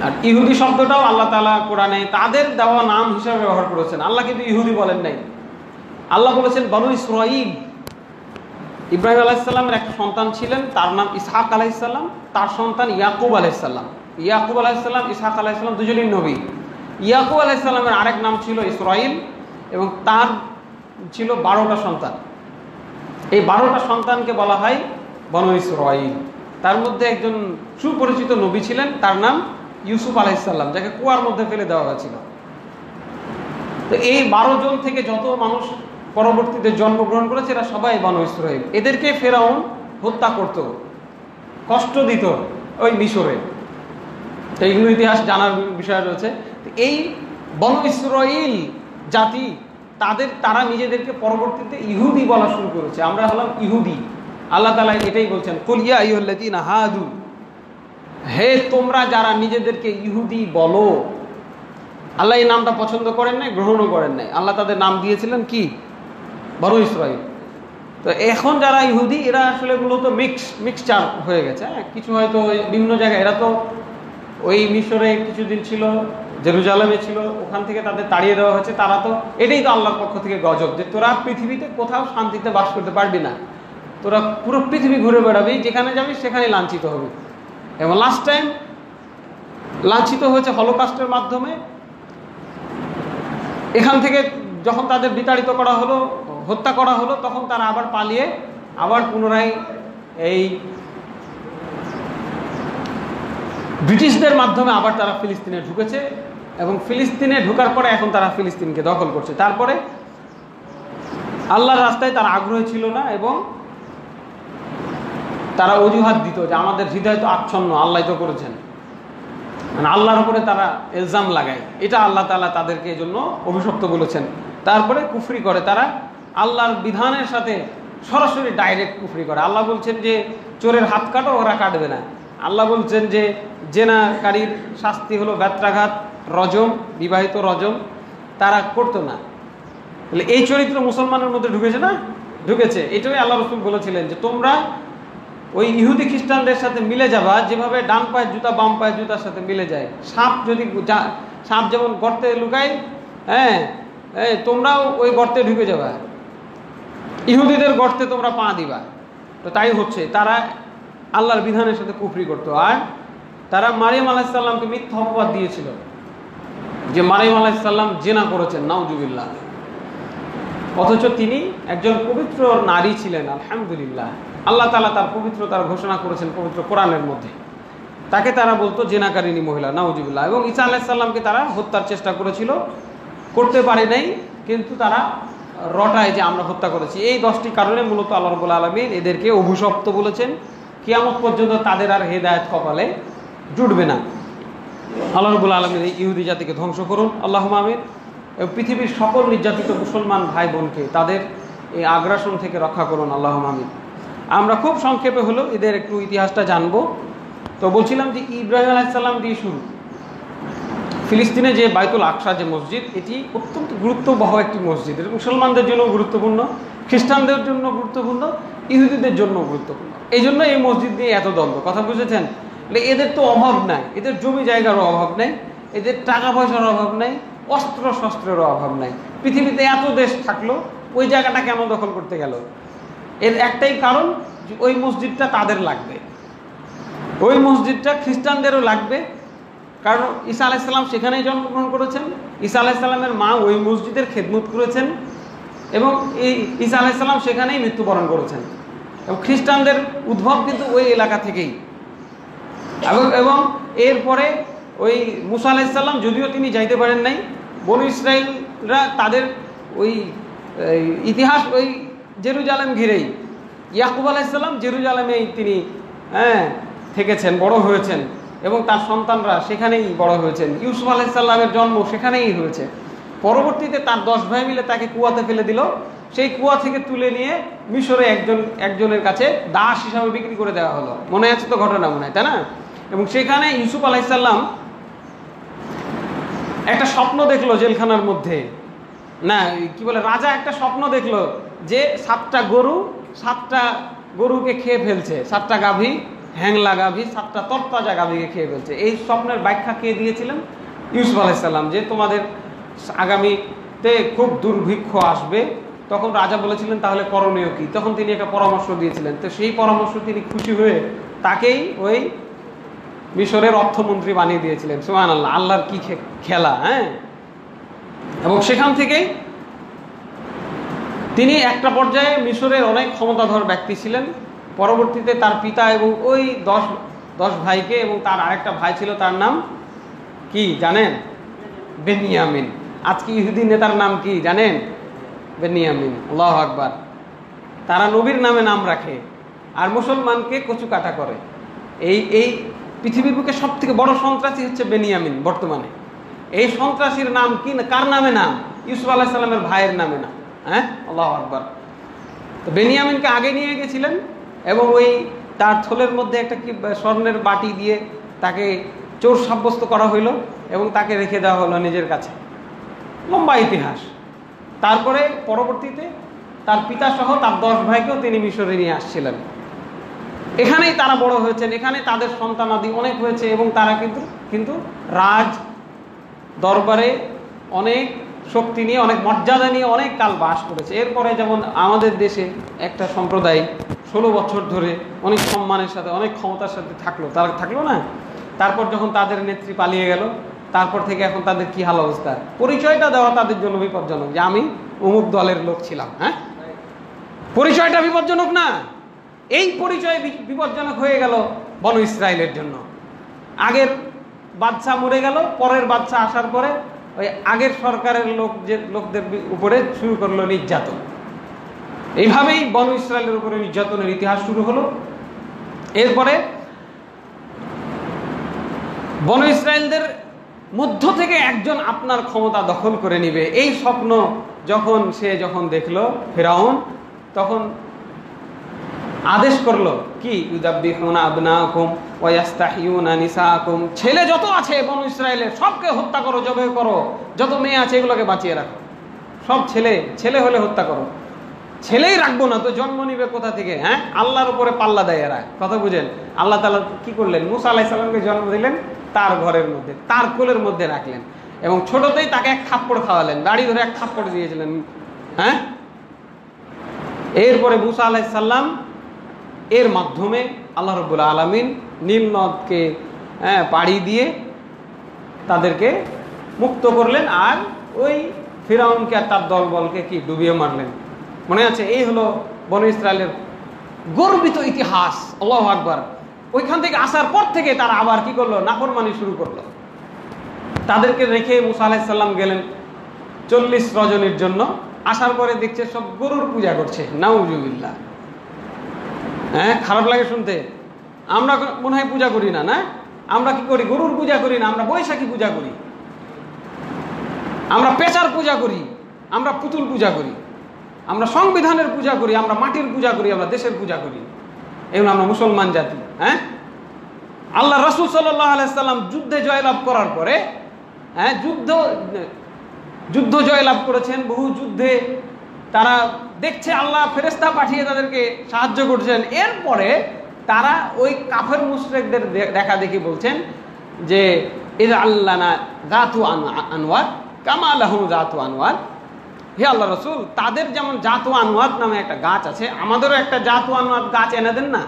আর ইহুদি শব্দটাও আল্লাহ তাআলা কোরআনে তাদের দেওয়া নাম হিসাবে ব্যবহার করেছেন। আল্লাহ কিন্তু ইহুদি বলেন নাই, আল্লাহ বলেছেন বনু ইসরাঈল। ইব্রাহিম আলাইহিস সালামের একটা সন্তান ছিলেন, তার নাম ইসহাক আলাইহিস সালাম, তার সন্তান ইয়াকুব আলাইহিস সালাম। ইয়াকুব আলাইহিস সালাম, ইসহাক আলাইহিস সালাম দুজনেই নবী। ইয়াকুব আলাইহিস সালামের আরেক নাম ছিল ইসরাঈল, এবং তার ছিল 12টা সন্তান। এই 12টা সন্তানকে বলা হয় বনু ইসরাঈল। তার মধ্যে একজন সুপরিচিত নবী ছিলেন, তার নাম ইউসুফ আলাইহিস সালাম, যাকে কুয়ার মধ্যে ফেলে দেওয়া হয়েছিল। তো এই 12 জন থেকে যত মানুষ পরবর্তীতে জন্মগ্রহণ করেছে এরা সবাই বনু ইসরাঈল। এদেরকে ফেরাউন হত্যা করত, কষ্ট দিত ওই মিশরে। তো এইগুলো ইতিহাস জানার বিষয় রয়েছে। এই বনু ইসরাঈল জাতি তারা নিজেদেরকে পরবর্তীতে ইহুদি বলা শুরু করেছে। আমরা হলাম ইহুদি। আল্লাহ তাআলা এটাই বলছেন, কুল ইয়া আইয়ুহাল্লাযীনা হাদু, হে তোমরা যারা নিজেদেরকে ইহুদি বলো। আল্লাহ এই নামটা পছন্দ করেন নাই, গ্রহণও করেন নাই। আল্লাহ তাদের নাম দিয়েছিলেন কি? বনু ইসরাঈল। তো এখন যারা ইহুদি এরা আসলে মূলত মিক্সচার হয়ে গেছে। কিছু হয়তো বিভিন্ন জায়গায়, এরা তো ওই মিশরে কিছুদিন ছিল, জেরুজালেমে ছিল, ওখান থেকে তাদের তাড়িয়ে দেওয়া হয়েছে। তারা তো এটাই তো আল্লাহর পক্ষ থেকে গজব, যে তোরা পৃথিবীতে কোথাও শান্তিতে বাস করতে পারবি না, তোরা পুরো পৃথিবী ঘুরে বেড়াবি, যেখানে যাবি সেখানে লাঞ্ছিত হবি। এবং লাস্ট টাইম লাঞ্ছিত হয়েছে হলোকাস্টের মাধ্যমে। এখান থেকে যখন তাদের বিতাড়িত করা হলো, হত্যা করা হলো, তখন তারা আবার পালিয়ে আবার পুনরায় এই ব্রিটিশদের মাধ্যমে আবার তারা ফিলিস্তিনে ঢুকেছে, এবং ফিলিস্তিনে ঢোকার পরে এখন তারা ফিলিস্তিনকে দখল করছে। তারপরে আল্লাহর রাস্তায় তারা আগ্রহী ছিল না, এবং তারা অজুহাত দিত যে আমাদের হৃদয় তো আচ্ছন্ন, আল্লাহ তো করেছেন, মানে আল্লাহর উপরে তারা ইলজাম লাগায়। এটা আল্লাহ তাআলা তাদেরকে এই জন্য অভিশপ্ত বলেছেন। তারপরে কুফরি করে, তারা আল্লাহর বিধানের সাথে সরাসরি ডাইরেক্ট কুফরি করে। আল্লাহ বলছেন যে চোরের হাত কাটো, ওরা কাটবে না। আল্লাহ বলছেন যে জেনাকারীর শাস্তি হলো বেত্রাঘাত, রজম, বিবাহিত রজম, তারা করতো না। তাহলে এই চরিত্র মুসলমানের মধ্যে ঢুকেছে না? ঢুকেছে। এটাই আল্লাহ রাসূল বলেছিলেন যে তোমরা ওই ইহুদি খ্রিস্টানদের সাথে মিলে যাবা, যেভাবে ডান পায়ের জুতা বাম পায়ের জুতার সাথে মিলে যায়। সাপ যেমন গর্তে লুকায়, তোমরাও ওই গর্তে ঢুকে যাবা, ইহুদিদের গর্তে তোমরা পা দিবা। তো তাই হচ্ছে, তারা আল্লাহর বিধানের সাথে কুফরি করতো। আর তারা মারিয়াম আলাইহিস সালামকে মিথ্যা অপবাদ দিয়েছিল যে মারিয়াম আলাইহিস সালাম জিনা করেছেন, নাউজুবিল্লাহ। অথচ তিনি একজন পবিত্র নারী ছিলেন। আলহামদুলিল্লাহ, আল্লাহ তাআলা তার পবিত্রতার ঘোষণা করেছেন পবিত্র কোরআনের মধ্যে। তাকে তারা বলতো জিনাকারিনী মহিলা, নাউজুবিল্লাহ। এবং ঈসা আলাইহিস সালামকে তারা হত্যার চেষ্টা করেছিল, করতে পারে নাই, কিন্তু তারা রটায় যে আমরা হত্যা করেছি। এই 10টি কারণে মূলত আল্লাহ রাব্বুল আলামিন এদেরকে অভিশপ্ত বলেছেন। কিয়ামত পর্যন্ত তাদের আর হেদায়েত কপালে জুটবে না। আল্লাহ রাব্বুল আলামিন এই ইহুদি জাতিকে ধ্বংস করুন, আল্লাহুম্মা আমিন। এবং পৃথিবীর সকল নির্যাতিত মুসলমান ভাই বোনকে তাদের এই আগ্রাসন থেকে রক্ষা করুন, আল্লাহুম্মা আমিন। আমরা খুব সংক্ষেপে হলো এদের একটু ইতিহাসটা জানবো। তো বলছিলাম যে ইব্রাহিম আলাইহিস সালাম দিয়ে শুরু। ফিলিস্তিনে যে বাইতুল আকসা যে মসজিদ, এটি অত্যন্ত গুরুত্ববহ একটি মসজিদ। এটা মুসলমানদের জন্য গুরুত্বপূর্ণ, খ্রিস্টানদের জন্য গুরুত্বপূর্ণ, ইহুদিদের জন্য গুরুত্বপূর্ণ। এই জন্য এই মসজিদ নিয়ে এত দ্বন্দ্ব, কথা বুঝেছেন? এদের তো অভাব নাই, এদের জমি জায়গারও অভাব নেই, এদের টাকা পয়সার অভাব নেই, অস্ত্র শস্ত্রেরও অভাব নাই। পৃথিবীতে এত দেশ থাকলো, ওই জায়গাটা কেন দখল করতে গেল? এর একটাই কারণ, যে ওই মসজিদটা তাদের লাগবে, ওই মসজিদটা খ্রিস্টানদেরও লাগবে। কারণ ঈসা আলাইহিস সালাম সেখানেই জন্মগ্রহণ করেছেন, ঈসা আলাইহিস সালামের মা ওই মসজিদের খেদমত করেছেন, এবং এই ঈসা আলাইহিস সালাম সেখানেই মৃত্যুবরণ করেছেন। এবং খ্রিস্টানদের উদ্ভব কিন্তু ওই এলাকা থেকেই। এবং এরপরে ওই মুসা আলাইহিস সালাম, যদিও তিনি যাইতে পারেন নাই, বনু ইসরাইলরা তাদের ওই ইতিহাস ওই জেরুজালেম ঘিরেই। ইয়াকুব আলাইহিস সালাম জেরুজালেমেই তিনি থেকেছেন, বড় হয়েছেন, এবং তার সন্তানরা সেখানেই বড় হয়েছেন। ইউসুফ আলাইহিস সালামের জন্ম সেখানেই হয়েছে। পরবর্তীতে তার 10 ভাই মিলে তাকে কুয়াতে ফেলে দিল। সেই কুয়া থেকে তুলে নিয়ে মিশরে একজনের কাছে দাস হিসাবে বিক্রি করে দেওয়া হলো। মনে আছে তো ঘটনা, মনে হয়, তাই না? এবং সেখানে ইউসুফ আলাইহিস সালাম একটা স্বপ্ন দেখলো জেলখানার মধ্যে, না কি বলে, রাজা একটা স্বপ্ন দেখলো যে 7টা গরুকে খেয়ে ফেলছে, 7টা গাভী, হ্যাংলা গাভী, 7টা তরতাজা গাভীকে খেয়ে ফেলছে। এই স্বপ্নের ব্যাখ্যা কে দিয়েছিলেন? ইউসুফ আলাইহিস সালাম, যে তোমাদের আগামীতে খুব দুর্ভিক্ষ আসবে। তখন রাজা বলেছিলেন তাহলে করণীয় কি? তখন তিনি একটা পরামর্শ দিয়েছিলেন। তো সেই পরামর্শ তিনি খুশি হয়ে তাকেই ওই মিশরের অর্থমন্ত্রী বানিয়ে দিয়েছিলেন। সুবহানাল্লাহ, আল্লাহর কি খেলা! এবং সেখান থেকেই তিনি একটা পর্যায়ে মিশরের অনেক ক্ষমতাধর ব্যক্তি ছিলেন। পরবর্তীতে তার পিতা এবং ওই 10 ভাইকে, এবং তার আরেকটা ভাই ছিল, তার নাম কি জানেন? বেনিয়ামিন। আজকে ইহুদি নেতার নাম কি জানেন? বেনিয়ামিন। আল্লাহু আকবার। তারা নবীর নামে নাম রাখে আর মুসলমানকে কচু কাটা করে। এই পৃথিবীর বুকে সব থেকে বড় সন্ত্রাসী হচ্ছে বেনিয়ামিন বর্তমানে। এই সন্ত্রাসীর নাম কি, কার নামে নাম? ইউসুফ আলাইহিস সালামের ভাইয়ের নামে নাম। আল্লাহু আকবার। তো বেনিয়ামিনকে আগে নিয়ে গেছিলেন এবং ওই তার থলের মধ্যে একটা কি স্বর্ণের বাটি দিয়ে তাকে চোর সাব্যস্ত করা হইল এবং তাকে রেখে দেওয়া হলো নিজের কাছে। লম্বা ইতিহাস। তারপরে পরবর্তীতে তার পিতা সহ তার 10 ভাইকেও তিনি মিশরে নিয়ে আসছিলেন। এখানেই তারা বড় হয়েছেন, এখানে তাদের সন্তানাদি অনেক হয়েছে এবং তারা কিন্তু রাজ দরবারে অনেক শক্তি নিয়ে, অনেক মর্যাদা নিয়ে অনেক কাল বাস করেছে। এরপরে যেমন আমাদের দেশে একটা সম্প্রদায় 16 বছর ধরে অনেক সম্মানের সাথে, অনেক ক্ষমতার সাথে তারা থাকলো না। তারপর যখন তাদের নেত্রী পালিয়ে গেল, তারপর থেকে এখন তাদের কি হাল অবস্থা? পরিচয়টা দেওয়া তাদের জন্য বিপজ্জনক, যে আমি অমুক দলের লোক ছিলাম। পরিচয়টা বিপজ্জনক না? এই পরিচয় বিপজ্জনক হয়ে গেল বনু ইসরাইলের জন্য। আগের বাদশা মরে গেল, পরের বাদশা আসার পরে ওই আগের সরকারের লোকদের উপরে শুরু করলো নির্যাতন। এইভাবেই বনু ইসরাইলের উপরে নির্যাতনের ইতিহাস শুরু হলো। এরপরে বনু ইসরাইলদের মধ্য থেকে একজন আপনার ক্ষমতা দখল করে নিবে, এই স্বপ্ন যখন দেখলো ফিরআউন, তখন আদেশ করলো কি, ইউযাব্বিহুনা আবনাকুম ওয়া ইস্তাহইউনা নিসাকুম, ছেলে যত আছে বনু ইসরাইলের সবকে হত্যা করো, জবে করো, যত মেয়ে আছে এগুলোকে বাঁচিয়ে রাখো, সব ছেলে হলে হত্যা করো। ছেলেই রাখবো না তো জন্ম নিবে কোথা থেকে? আল্লাহর উপরে পাল্লা দেয় এরা, কথা বুঝেন? আল্লাহ তাআলা কি করলেন? মুসা আলাইহিস সালামকে জন্ম দিলেন, তার ঘরের মধ্যে, তার কোলের মধ্যে রাখলেন এবং ছোটতেই তাকে এক থাপ্পড় খাওয়ালেন, দাড়ি ধরে এক থাপ্পড় দিয়েছিলেন। এরপরে মুসা আলাইহিস সালাম এর মাধ্যমে আল্লাহ রাব্বুল আলামিন নীল নদকে পাড়ি দিয়ে তাদেরকে মুক্ত করলেন আর ওই ফিরআউনকে আর তার দলবলকে কি ডুবিয়ে মারলেন। মনে আছে? এই হলো বনু ইসরাইলের গর্বিত ইতিহাস। আল্লাহু আকবার। ওইখান থেকে আসার পর থেকে তারা আবার কি করলো? নাফরমানি শুরু করলো। তাদেরকে রেখে মুসা আলাইহিস সালাম গেলেন 40 রজনীর জন্য। আসার পরে দেখছে সব গরুর পূজা করছে। নাউজুবিল্লাহ। খারাপ লাগে শুনতে। আমরা মনে হয় পূজা করি না, না? আমরা কি করি? গরুর পূজা করি না, আমরা বৈশাখী পূজা করি, আমরা পেঁচার পূজা করি, আমরা পুতুল পূজা করি, আমরা সংবিধানের পূজা করি, আমরা মাটির পূজা করি, আমরা দেশের পূজা করি। এগুলো আমরা মুসলমান জাতি। আল্লাহ রাসূল সাল্লাল্লাহু আলাইহি সাল্লাম যুদ্ধে জয়লাভ করার পরে, যুদ্ধ জয়লাভ করেছেন, বহু যুদ্ধে তারা দেখছে আল্লাহ ফেরেশতা পাঠিয়ে তাদেরকে সাহায্য করছেন। এরপরে তারা ওই কাফের মুশরিকদের দেখা দেখি বলছেন যে ইজআল্লানা যাতু আনওয়ার কামা লাহু যাতু আনওয়ার। হে আল্লাহ রাসূল, তাদের যেমন জাতু আনওয়াত নামে একটা গাছ আছে, আমাদেরও একটা জাতু আনওয়াত গাছ এনে দেন না।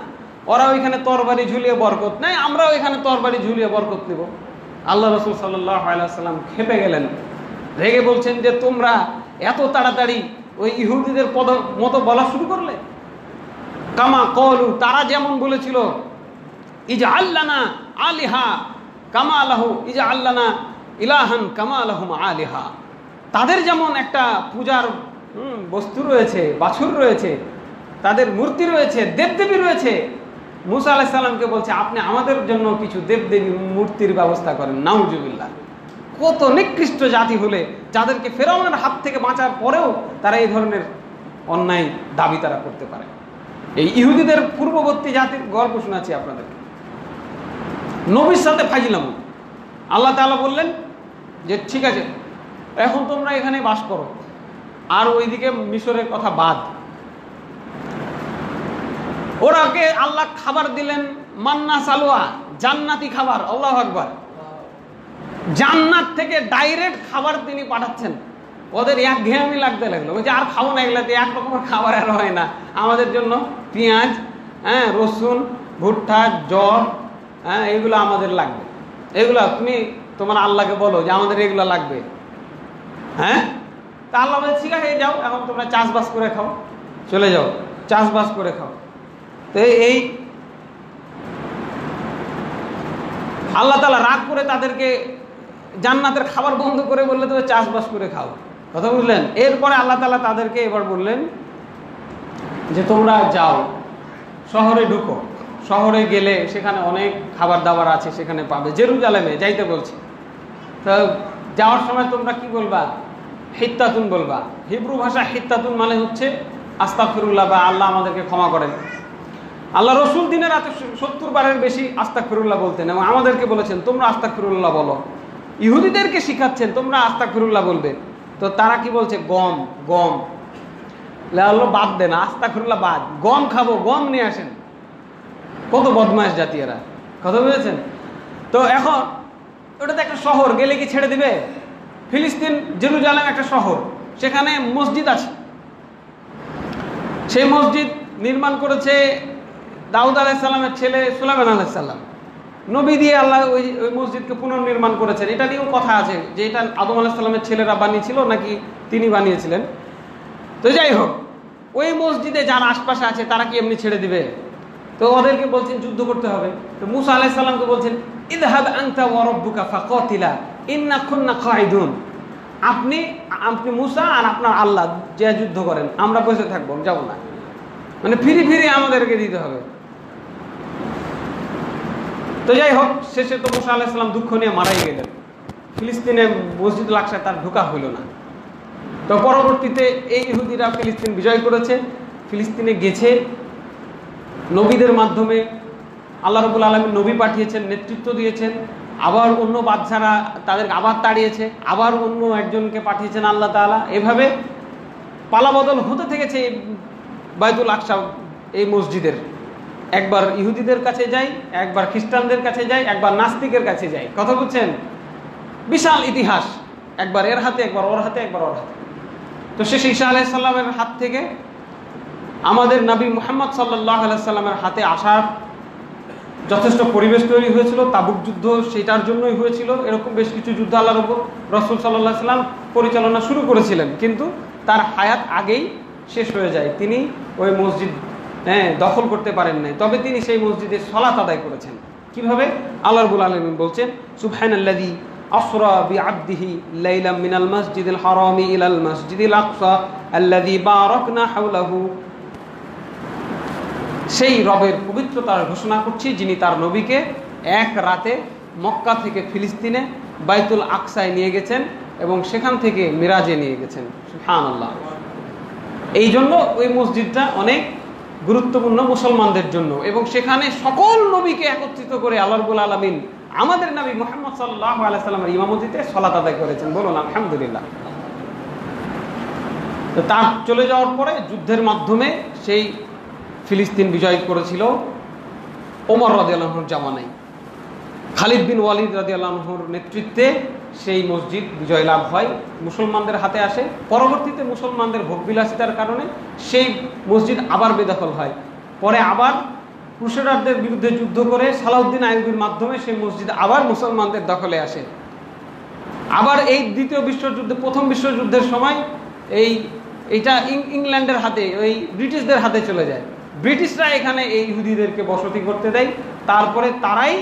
ওরা ওইখানে তরবারি ঝুলিয়ে বরকত নেয়, আমরাও এখানে তরবারি ঝুলিয়ে বরকত নেব। আল্লাহ রাসূল সাল্লাল্লাহু আলাইহি ওয়াসাল্লাম খেপে গেলেন, রেগে বলছেন যে তোমরা এত তাড়াতাড়ি ওই ইহুদিদের মতো বলা শুরু করলে। কামা কলু, তারা যেমন বলেছিল ইজআল্লানা আলিহা কামা লাহু ইজআল্লানা ইলাহান কামা লাহুম আলিহা, তাদের যেমন একটা পূজার বস্তু রয়েছে, বাছুর রয়েছে, তাদের মূর্তি রয়েছে, দেবদেবী রয়েছে, মুসা আলাইহিস সালামকে বলছে আপনি আমাদের জন্য কিছু দেবদেবী মূর্তির ব্যবস্থা করেন। নাউজুবিল্লাহ। কত নিকৃষ্ট জাতি হলে যাদেরকে ফেরাউনের হাত থেকে বাঁচার পরেও তারা এই ধরনের অন্যায় দাবি তারা করতে পারে। এই ইহুদিদের পূর্ববর্তী জাতির গল্প শোনাচ্ছি আপনাদেরকে। নবীর সাথে ফাজিলাম। আল্লাহ তাআলা বললেন যে ঠিক আছে, এখন তোমরা এখানে বাস করো, আর ওইদিকে মিশরের কথা বাদ। ওরাকে আল্লাহ খাবার দিলেন মান্না সালোয়া, জান্নাতি খাবার। আল্লাহু আকবার। জান্নাত থেকে ডাইরেক্ট খাবার তিনি পাঠাচ্ছেন। ওদের একঘেয়েমি লাগতে লাগলো, ওই যে আর খাবো না, এগুলাতে এক রকমের খাবার আর হয় না, আমাদের জন্য পেঁয়াজ, রসুন, ভুট্টা, জব, এগুলো আমাদের লাগবে। এগুলো তুমি তোমার আল্লাহকে বলো যে আমাদের এগুলো লাগবে। তা আল্লাহ বলে ঠিক আছে যাও, এখন তোমরা চাষবাস করে খাও, চলে যাও চাষবাস করে খাও। তো এই আল্লাহ তাআলা রাগ করে তাদেরকে জান্নাতের খাবার বন্ধ করে বললে তুমি চাষবাস করে খাও। কথা বুঝলেন? এরপরে আল্লাহ তাআলা তাদেরকে এবার বললেন যে তোমরা যাও, শহরে ঢুকো, শহরে গেলে সেখানে অনেক খাবার দাবার আছে, সেখানে পাবে। জেরুজালেমে যাইতে বলছে। তো যাওয়ার সময় তোমরা কি বলবা? হিত্তাতুন বলবা। হিব্রু ভাষা হিত্তাতুন মানে হচ্ছে আস্তাগফিরুল্লাহ, বা আল্লাহ আমাদেরকে ক্ষমা করেন। আল্লাহ রসুল দিনের রাতে 70 বারের বেশি আস্তাগফিরুল্লাহ বলতেন, এবং আমাদেরকে বলেছেন তোমরা আস্তাগফিরুল্লাহ বলো। ইহুদিদেরকে শিখাচ্ছেন তোমরা আস্তাগফিরুল্লাহ বলবে। তো তারা কি বলছে? গম, গম। আল্লাহ বাদ দেন, আস্তাগফিরুল্লাহ বাদ, গম খাবো, গম নিয়ে আসেন। কত বদমাশ জাতি এরা। কথা বুঝেছেন? তো এখন ওটাতে একটা শহর, গেলে কি ছেড়ে দিবে? ফিলিস্তিন জেরুজালেম একটা শহর, সেখানে মসজিদ আছে। সেই মসজিদ নির্মাণ করেছে দাউদ আলাইহিস সালামের ছেলে সুলাইমান আলাইহিস সালাম। নবী দিয়ে আল্লাহ ওই মসজিদকে পুনর্নির্মাণ করেছেন। এটা নিয়েও কথা আছে যে এটা আদম আলাইহিস সালামের ছেলেরা বানিয়েছিল নাকি তিনি বানিয়েছিলেন। তো যাই হোক, ওই মসজিদে যারা আশপাশে আছে তারা কি এমনি ছেড়ে দিবে? তো ওদেরকে বলছেন যুদ্ধ করতে হবে। তো মুসা আলাইহিস সালামকে বলছেন ইযহাব আনতা ওয়া রাব্বুকা ফাকাতিলা ইন্না কুন্না কাঈদুন। আপনি মুসা আর আপনার আল্লাহ যে যুদ্ধ করেন, আমরা বসে থাকবো, যাব না। মানে ফিরি ফিরি আমাদেরকে দিতে হবে। তো যাই হোক, শেষে তো মুসা আলাইহিস সালাম দুঃখ নিয়ে মারাই গেলেন। ফিলিস্তিনে মসজিদ আকসা তার ঢোকা হইল না। তো পরবর্তীতে এই ইহুদিরা ফিলিস্তিন বিজয় করেছে, ফিলিস্তিনে গেছে নবীদের মাধ্যমে। আল্লাহ রাব্বুল আলামিন নবী পাঠিয়েছেন, নেতৃত্ব দিয়েছেন। আবার অন্য বাদশারা তাদেরকে আবার তাড়িয়েছে, আবার অন্য একজনকে পাঠিয়েছেন আল্লাহ তাআলা। এভাবে পালাবদল হতে থেকেছে বাইতুল আকসা, এই মসজিদের। একবার ইহুদিদের কাছে যাই, একবার খ্রিস্টানদের কাছে যাই, একবার নাস্তিকের কাছে যাই। কথা বুঝছেন? বিশাল ইতিহাস, একবার এর হাতে, একবার ওর হাতে, একবার ওর হাতে। তো শেষে ঈসা আলাইহিস সালামের হাত থেকে আমাদের নবী মুহাম্মদ সাল্লাল্লাহু আলাইহি সাল্লামের হাতে আসার যথেষ্ট পরিবেশ তৈরি হয়েছিল। তাবুক যুদ্ধ সেটার জন্যই হয়েছিল। এরকম বেশ কিছু যুদ্ধ আল্লাহ রাসূল সাল্লাল্লাহু আলাইহি সাল্লাম পরিচালনা শুরু করেছিলেন, কিন্তু তার হায়াত আগেই শেষ হয়ে যায়। তিনি ওই মসজিদ দখল করতে পারেন নাই, তবে তিনি সেই মসজিদে সালাত আদায় করেছেন। কিভাবে? আল্লাহ রাব্বুল আলামিন বলছেন সুবহানাল্লাযী আসরা বিআবদিহি লাইলাম মিনাল মাসজিদিল হারামি ইলাল মাসজিদিল আকসা আল্লাযী বারাকনা হাওলাহু। সেই রবের পবিত্রতার ঘোষণা করছি যিনি তার নবীকে এক রাতে মক্কা থেকে ফিলিস্তিনে বাইতুল আকসায় নিয়ে গেছেন এবং সেখান থেকে মিরাজে নিয়ে গেছেন। সুবহানাল্লাহ। এই জন্য ওই মসজিদটা অনেক গুরুত্বপূর্ণ মুসলমানদের জন্য, এবং সেখানে সকল নবীকে একত্রিত করে আল্লাহ রাব্বুল আলামিন আমাদের নবী মুহাম্মদ সাল্লাল্লাহু আলাইহি সাল্লামের ইমামতিতে সালাত আদায় করেছেন। বলুন আলহামদুলিল্লাহ। তো তার চলে যাওয়ার পরে যুদ্ধের মাধ্যমে সেই ফিলিস্তিন বিজয় করেছিল ওমর রাদিয়াল্লাহু আনহুর জামানায়। খালিদ বিন ওয়ালিদ রাদিয়াল্লাহু আনহুর নেতৃত্বে সেই মসজিদ বিজয় লাভ হয়, মুসলমানদের হাতে আসে। পরবর্তীতে মুসলমানদের ভোগবিলাসিতার কারণে সেই মসজিদ আবার বেদখল হয়। পরে আবার ক্রুসেডারদের বিরুদ্ধে যুদ্ধ করে সালাউদ্দিন আইয়ুবীর মাধ্যমে সেই মসজিদ আবার মুসলমানদের দখলে আসে। আবার এই দ্বিতীয় বিশ্বযুদ্ধে, প্রথম বিশ্বযুদ্ধের সময় এইটা ইংল্যান্ডের হাতে, ওই ব্রিটিশদের হাতে চলে যায়। ব্রিটিশরা এখানে এই ইহুদিদেরকে বসতি করতে দেয়। তারপরে তারাই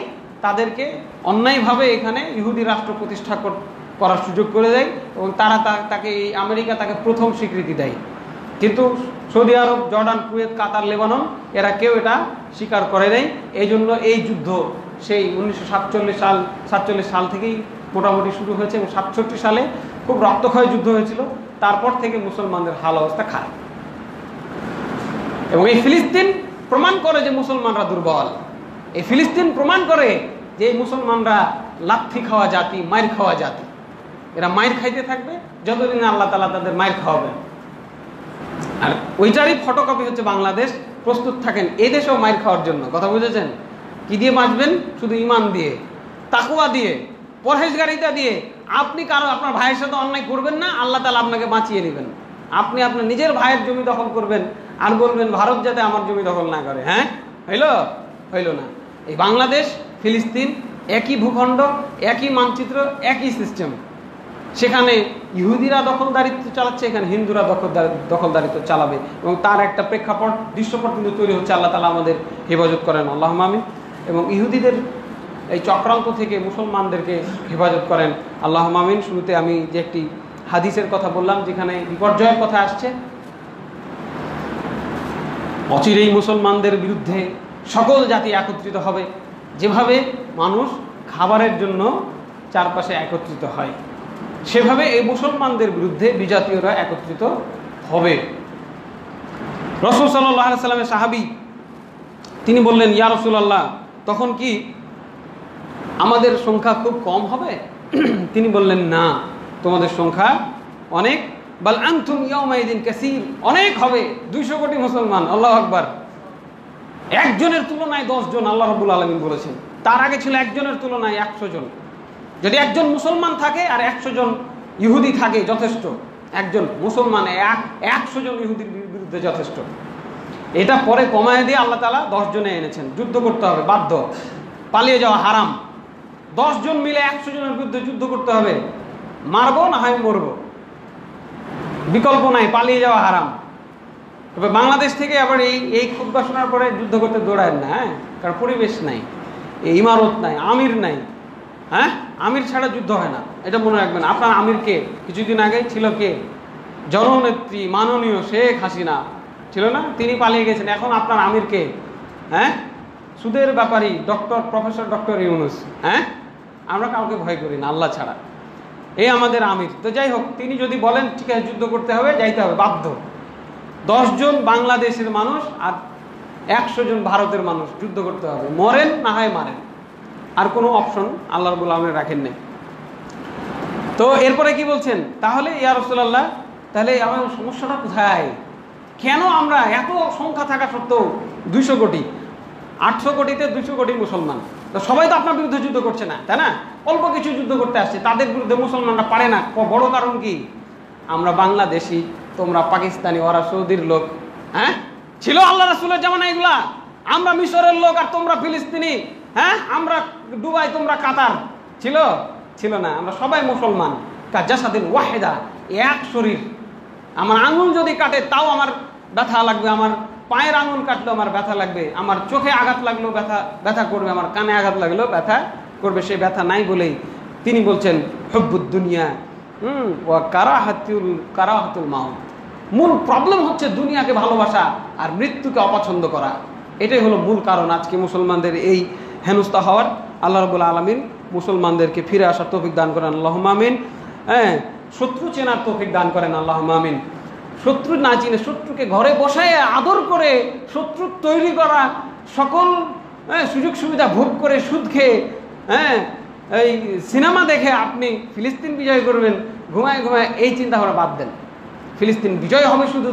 তাদেরকে অন্যায়ভাবে এখানে ইহুদি রাষ্ট্র প্রতিষ্ঠা করার সুযোগ করে দেয় এবং তারা তাকে আমেরিকা তাকে প্রথম স্বীকৃতি দেয়। কিন্তু সৌদি আরব, জর্ডান, কুয়েত, কাতার, লেবানন এরা কেউ এটা স্বীকার করে নাই। এই জন্য এই যুদ্ধ সেই 1947 সাল থেকেই মোটামুটি শুরু হয়েছে এবং 67 সালে খুব রক্তক্ষয় যুদ্ধ হয়েছিল। তারপর থেকে মুসলমানদের হাল অবস্থা খারাপ। এবং এই ফিলিস্তিন প্রমাণ করে যে মুসলমানরা দুর্বল। এই ফিলিস্তিন প্রমাণ করে যে এই মুসলমানরা লাথি খাওয়া জাতি, মাইর খাওয়া জাতি। এরা মাইর খাইতে থাকবে যতদিন আল্লাহ তাআলা তাদের মাইর খাওয়াবেন। আর ওইটারই ফটোকপি হচ্ছে বাংলাদেশ। প্রস্তুত থাকেন এই দেশেও মাইর খাওয়ার জন্য। কথা বুঝেছেন? কি দিয়ে বাঁচবেন? শুধু ঈমান দিয়ে, তাকওয়া দিয়ে, পরহেজগারিতা দিয়ে। আপনি আপনার ভাইয়ের সাথে অন্যায় করবেন না, আল্লাহ তাআলা আপনাকে বাঁচিয়ে নেবেন। আপনি আপনার নিজের ভাইয়ের জমি দখল করবেন আর বলবেন ভারত যাতে আমার জমি দখল না করে। হ্যাঁ, হইল না। এই বাংলাদেশ, ফিলিস্তিন একই ভূখণ্ড, একই মানচিত্র, একই সিস্টেম। সেখানে ইহুদিরা দখলদারিত্ব চালাচ্ছে, এখানে হিন্দুরা দখলদারিত্ব চালাবে। এবং তার একটা প্রেক্ষাপট, দৃশ্যপট কিন্তু তৈরি হচ্ছে। আল্লাহ তাআলা আমাদের হেফাজত করেন, আল্লাহুম্মা আমিন। এবং ইহুদিদের এই চক্রান্ত থেকে মুসলমানদেরকে হেফাজত করেন, আল্লাহুম্মা আমিন। শুরুতে আমি যে একটি হাদিসের কথা বললাম যেখানে বিপর্যয়ের কথা আসছে, অচিরেই মুসলমানদের বিরুদ্ধে সকল জাতি একত্রিত হবে। যেভাবে মানুষ খাবারের জন্য চারপাশে একত্রিত হয়, সেভাবে এই মুসলমানদের বিরুদ্ধে বিজাতীয়রা একত্রিত হবে। রাসূল সাল্লাল্লাহু আলাইহি সাল্লামের সাহাবী তিনি বললেন, ইয়া রাসূলুল্লাহ, তখন কি আমাদের সংখ্যা খুব কম হবে? তিনি বললেন, না, তোমাদের সংখ্যা অনেক। বাল আনতুম ইয়াউমাইদিন কাসীর, অনেক হবে, 200 কোটি মুসলমান। আল্লাহু আকবার। একজনের তুলনায় 10 জন আল্লাহ রাব্বুল আলামিন বলেছেন। তার আগে ছিল একজনের তুলনায় 100 জন। যদি একজন মুসলমান থাকে আর 100 জন ইহুদি থাকে যথেষ্ট। একজন মুসলমান 100 জন ইহুদির বিরুদ্ধে যথেষ্ট। এটা পরে কমায় দিয়ে আল্লাহ তাআলা 10 জনে এনেছেন। যুদ্ধ করতে হবে বাধ্য, পালিয়ে যাওয়া হারাম। 10 জন মিলে 100 জনের বিরুদ্ধে যুদ্ধ করতে হবে। মারবো না হয় মরবো, বিকল্প নাই, পালিয়ে যাওয়া হারাম। তবে বাংলাদেশ থেকে আবার এই খুতবা শোনার পরে যুদ্ধ করতে দৌড়ায় না। হ্যাঁ, কারণ পরিবেশ নাই, এই ইমারত নাই, আমির নাই। হ্যাঁ, আমির ছাড়া যুদ্ধ হয় না, এটা মনে রাখবেন। আপনার আমির কে? কিছুদিন আগে ছিল কে? জননেত্রী মাননীয় শেখ হাসিনা ছিল না? তিনি পালিয়ে গেছেন। এখন আপনার আমির কে? হ্যাঁ, সুদের ব্যাপারী প্রফেসর ডক্টর ইউনূস। হ্যাঁ, আমরা কাউকে ভয় করি না আল্লাহ ছাড়া। এই আমাদের আমির। তো যাই হোক, তিনি যদি বলেন ঠিক আছে যুদ্ধ করতে হবে, যাইতে হবে বাধ্য। 10 জন বাংলাদেশের মানুষ আর 100 জন ভারতের মানুষ যুদ্ধ করতে হবে। মরেন না হয় মারেন, আর কোনো অপশন আল্লাহ রাব্বুল আলামিন রাখেন নাই। তো এরপরে কি বলছেন? তাহলে ইয়া রাসূলুল্লাহ, তাহলে আমার সমস্যাটা কোথায়? কেন আমরা এত সংখ্যা থাকা সত্ত্বেও 200 কোটি, 800 কোটিতে 200 কোটি মুসলমান, তো সবাই তো আপনার বিরুদ্ধে যুদ্ধ করছে না, তাই না? অল্প কিছু যুদ্ধ করতে আসছে, তাদের বিরুদ্ধে মুসলমানরা পারে না। বড় কারণ কি? আমরা বাংলাদেশি, তোমরা পাকিস্তানি, ওরা সৌদির লোক। হ্যাঁ, ছিল আল্লাহ রাসূলের জামানায় এগুলা। আমরা মিশরের লোক আর তোমরা ফিলিস্তিনি। হ্যাঁ, আমরা দুবাই, তোমরা কাতার। ছিল না। আমরা সবাই মুসলমান। কাজাসাদিন ওয়াহিদা, এক শরীর। আমার আঙুল যদি কাটে তাও আমার ব্যথা লাগবে, আমার পায়ের আঙুল কাটলেও আমার ব্যথা লাগবে, আমার চোখে আঘাত লাগলেও ব্যথা করবে, আমার কানে আঘাত লাগলেও ব্যথা করবে। সেই ব্যথা নাই বলেই তিনি বলছেন হুব্বুদ দুনিয়া ওয়া কারাহাতুল মাউত। মূল প্রবলেম হচ্ছে দুনিয়াকে ভালোবাসা আর মৃত্যুকে অপছন্দ করা। এটাই হলো মূল কারণ আজকে মুসলমানদের এই হেনস্থা হওয়ার। আল্লাহ রাব্বুল আলামিন মুসলমানদেরকে ফিরে আসার তৌফিক দান করেন, আল্লাহুম্মা আমিন। হ্যাঁ, শত্রু চেনার তৌফিক দান করেন, আল্লাহুম্মা আমিন। শত্রু না চিনে, শত্রুকে ঘরে বসায় আদর করে, শত্রু তৈরি করা, সকল সুযোগ সুবিধা ভোগ করে, সুদ খেয়ে, হ্যাঁ, এই সিনেমা দেখে আপনি ফিলিস্তিন বিজয় করবেন, ঘুমায় এই চিন্তা ভাবনা বাদ দেন। ফিলিস্তিন বিজয় হবে শুধু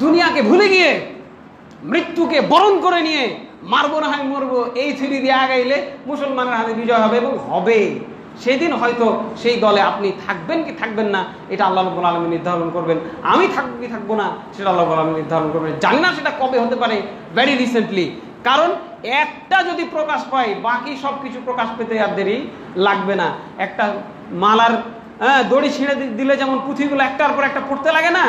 দুনিয়াকে ভুলে গিয়ে, মৃত্যুকে বরণ করে নিয়ে, মারবো না হয় মরবো, এই থিওরি দিয়ে আগাইলে মুসলমানের হাতে বিজয় হবে এবং হবে। সেদিন হয়তো সেই দলে আপনি থাকবেন কি থাকবেন না, এটা আল্লাহ রাব্বুল আলামিন নির্ধারণ করবেন। আমি থাকবো কি থাকবো না, সেটা আল্লাহ রাব্বুল আলামিন নির্ধারণ করবেন। জানি না সেটা কবে হতে পারে, ভেরি রিসেন্টলি। কারণ একটা যদি প্রকাশ পায়, বাকি সব কিছু প্রকাশ পেতে আর দেরি লাগবে না। একটা মালার দড়ি ছিঁড়ে দিলে যেমন পুঁথিগুলো একটার পর একটা পড়তে লাগে না,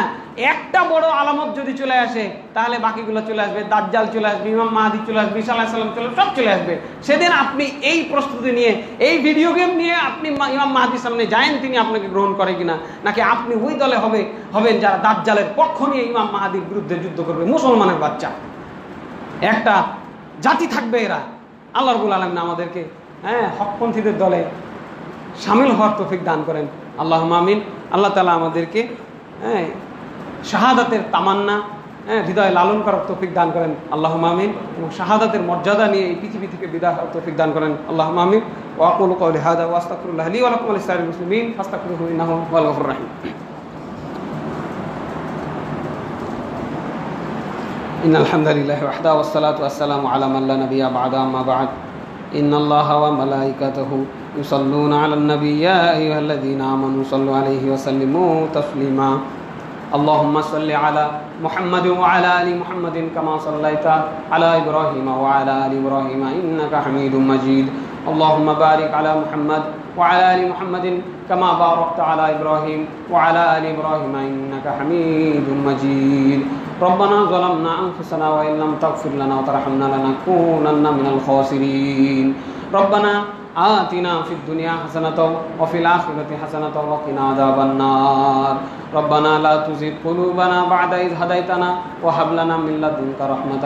একটা বড় আলামত যদি চলে আসে তাহলে বাকিগুলো চলে আসবে। দাজ্জাল চলে আসবে, ইমাম মাহদী চলে আসবে, ঈসা আলাইহিস সালাম চলে আসবে, সব চলে আসবে। সেদিন আপনি এই প্রস্তুতি নিয়ে, এই ভিডিও গেম নিয়ে আপনি ইমাম মাহদীর সামনে যায়েন, তিনি আপনাকে গ্রহণ করে কিনা, নাকি আপনি ওই দলে হবেন যারা দাজ্জালের পক্ষ নিয়ে ইমাম মাহদীর বিরুদ্ধে যুদ্ধ করবে। মুসলমানের বাচ্চা একটা জাতি থাকবে এরা। আল্লাহ রাব্বুল আলামিন আমাদেরকে হকপন্থীদের দলে শামিল হওয়ার তৌফিক দান করেন। আল্লাহুম্মা আমিন। আল্লাহ তাআলা আমাদেরকে শাহাদাতের তামান্না হৃদয়ে লালন করার তৌফিক দান করেন। আল্লাহুম্মা আমিন। এবং শাহাদাতের মর্যাদা নিয়ে এই পৃথিবী থেকে বিদায় হওয়ার তৌফিক দান করেন। আল্লাহুম্মা আমিন। ওয়া আকুলু কাওলি হাযা ওয়া আস্তাগফিরুল্লাহ লি ওয়া লাকুম ওয়া লিসাইরিল মুসলিমিন ফাস্তাগফিরুহু ইন্নাহু হুয়াল গফুরুর রাহিম। ইন্নাল হামদালিল্লাহি ওয়াহদাহু ওয়াস সালাতু ওয়াস সালামু আলা মান লা নাবিয়্যা বা'দা আম্মা বা'দ। ইন্নাল্লাহা ওয়া মালাইকাতাহু يصلون على النبي يا أيها الذين آمنوا صلوا عليه وسلموا تسليما اللهم صل على محمد وعلى آل محمد كما صليت على إبراهيم وعلى آل إبراهيم إنك حميد مجيد اللهم بارك على محمد وعلى آل محمد كما باركت على إبراهيم وعلى آل إبراهيم إنك حميد مجيد ربنا ظلمنا أنفسنا وإن لم تغفر لنا وترحمنا لنكونن من الخاسرين ربنا آتنا في الدنيا حسنة وفي الآخرة حسنة وقنا عذاب النار ربنا لا تزغ قلوبنا بعد إذ هديتنا وهب لنا من لدنك رحمة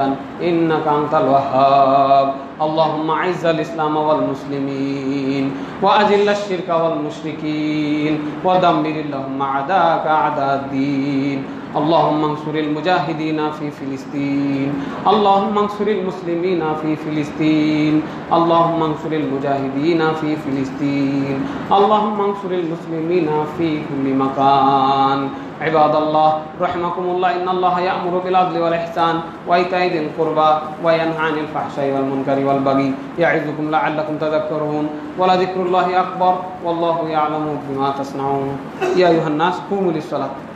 إنك أنت الوهاب اللهم أعز الإسلام والمسلمين وأذل الشرك والمشركين ودمر اللهم أعداءك أعداء الدين اللهم انصر المجاهدين في فلسطين اللهم انصر المسلمين في فلسطين اللهم انصر المجاهدين في فلسطين اللهم انصر المسلمين في كل مكان عباد الله رحمكم الله إن الله يأمر بالعدل والإحسان وإيتاء ذي القربى وينهى عن الفحشاء والمنكر والبغي يعظكم لعلكم تذكرون ولذكر الله أكبر والله يعلم بما تصنعون يا أيها الناس قوموا للصلاة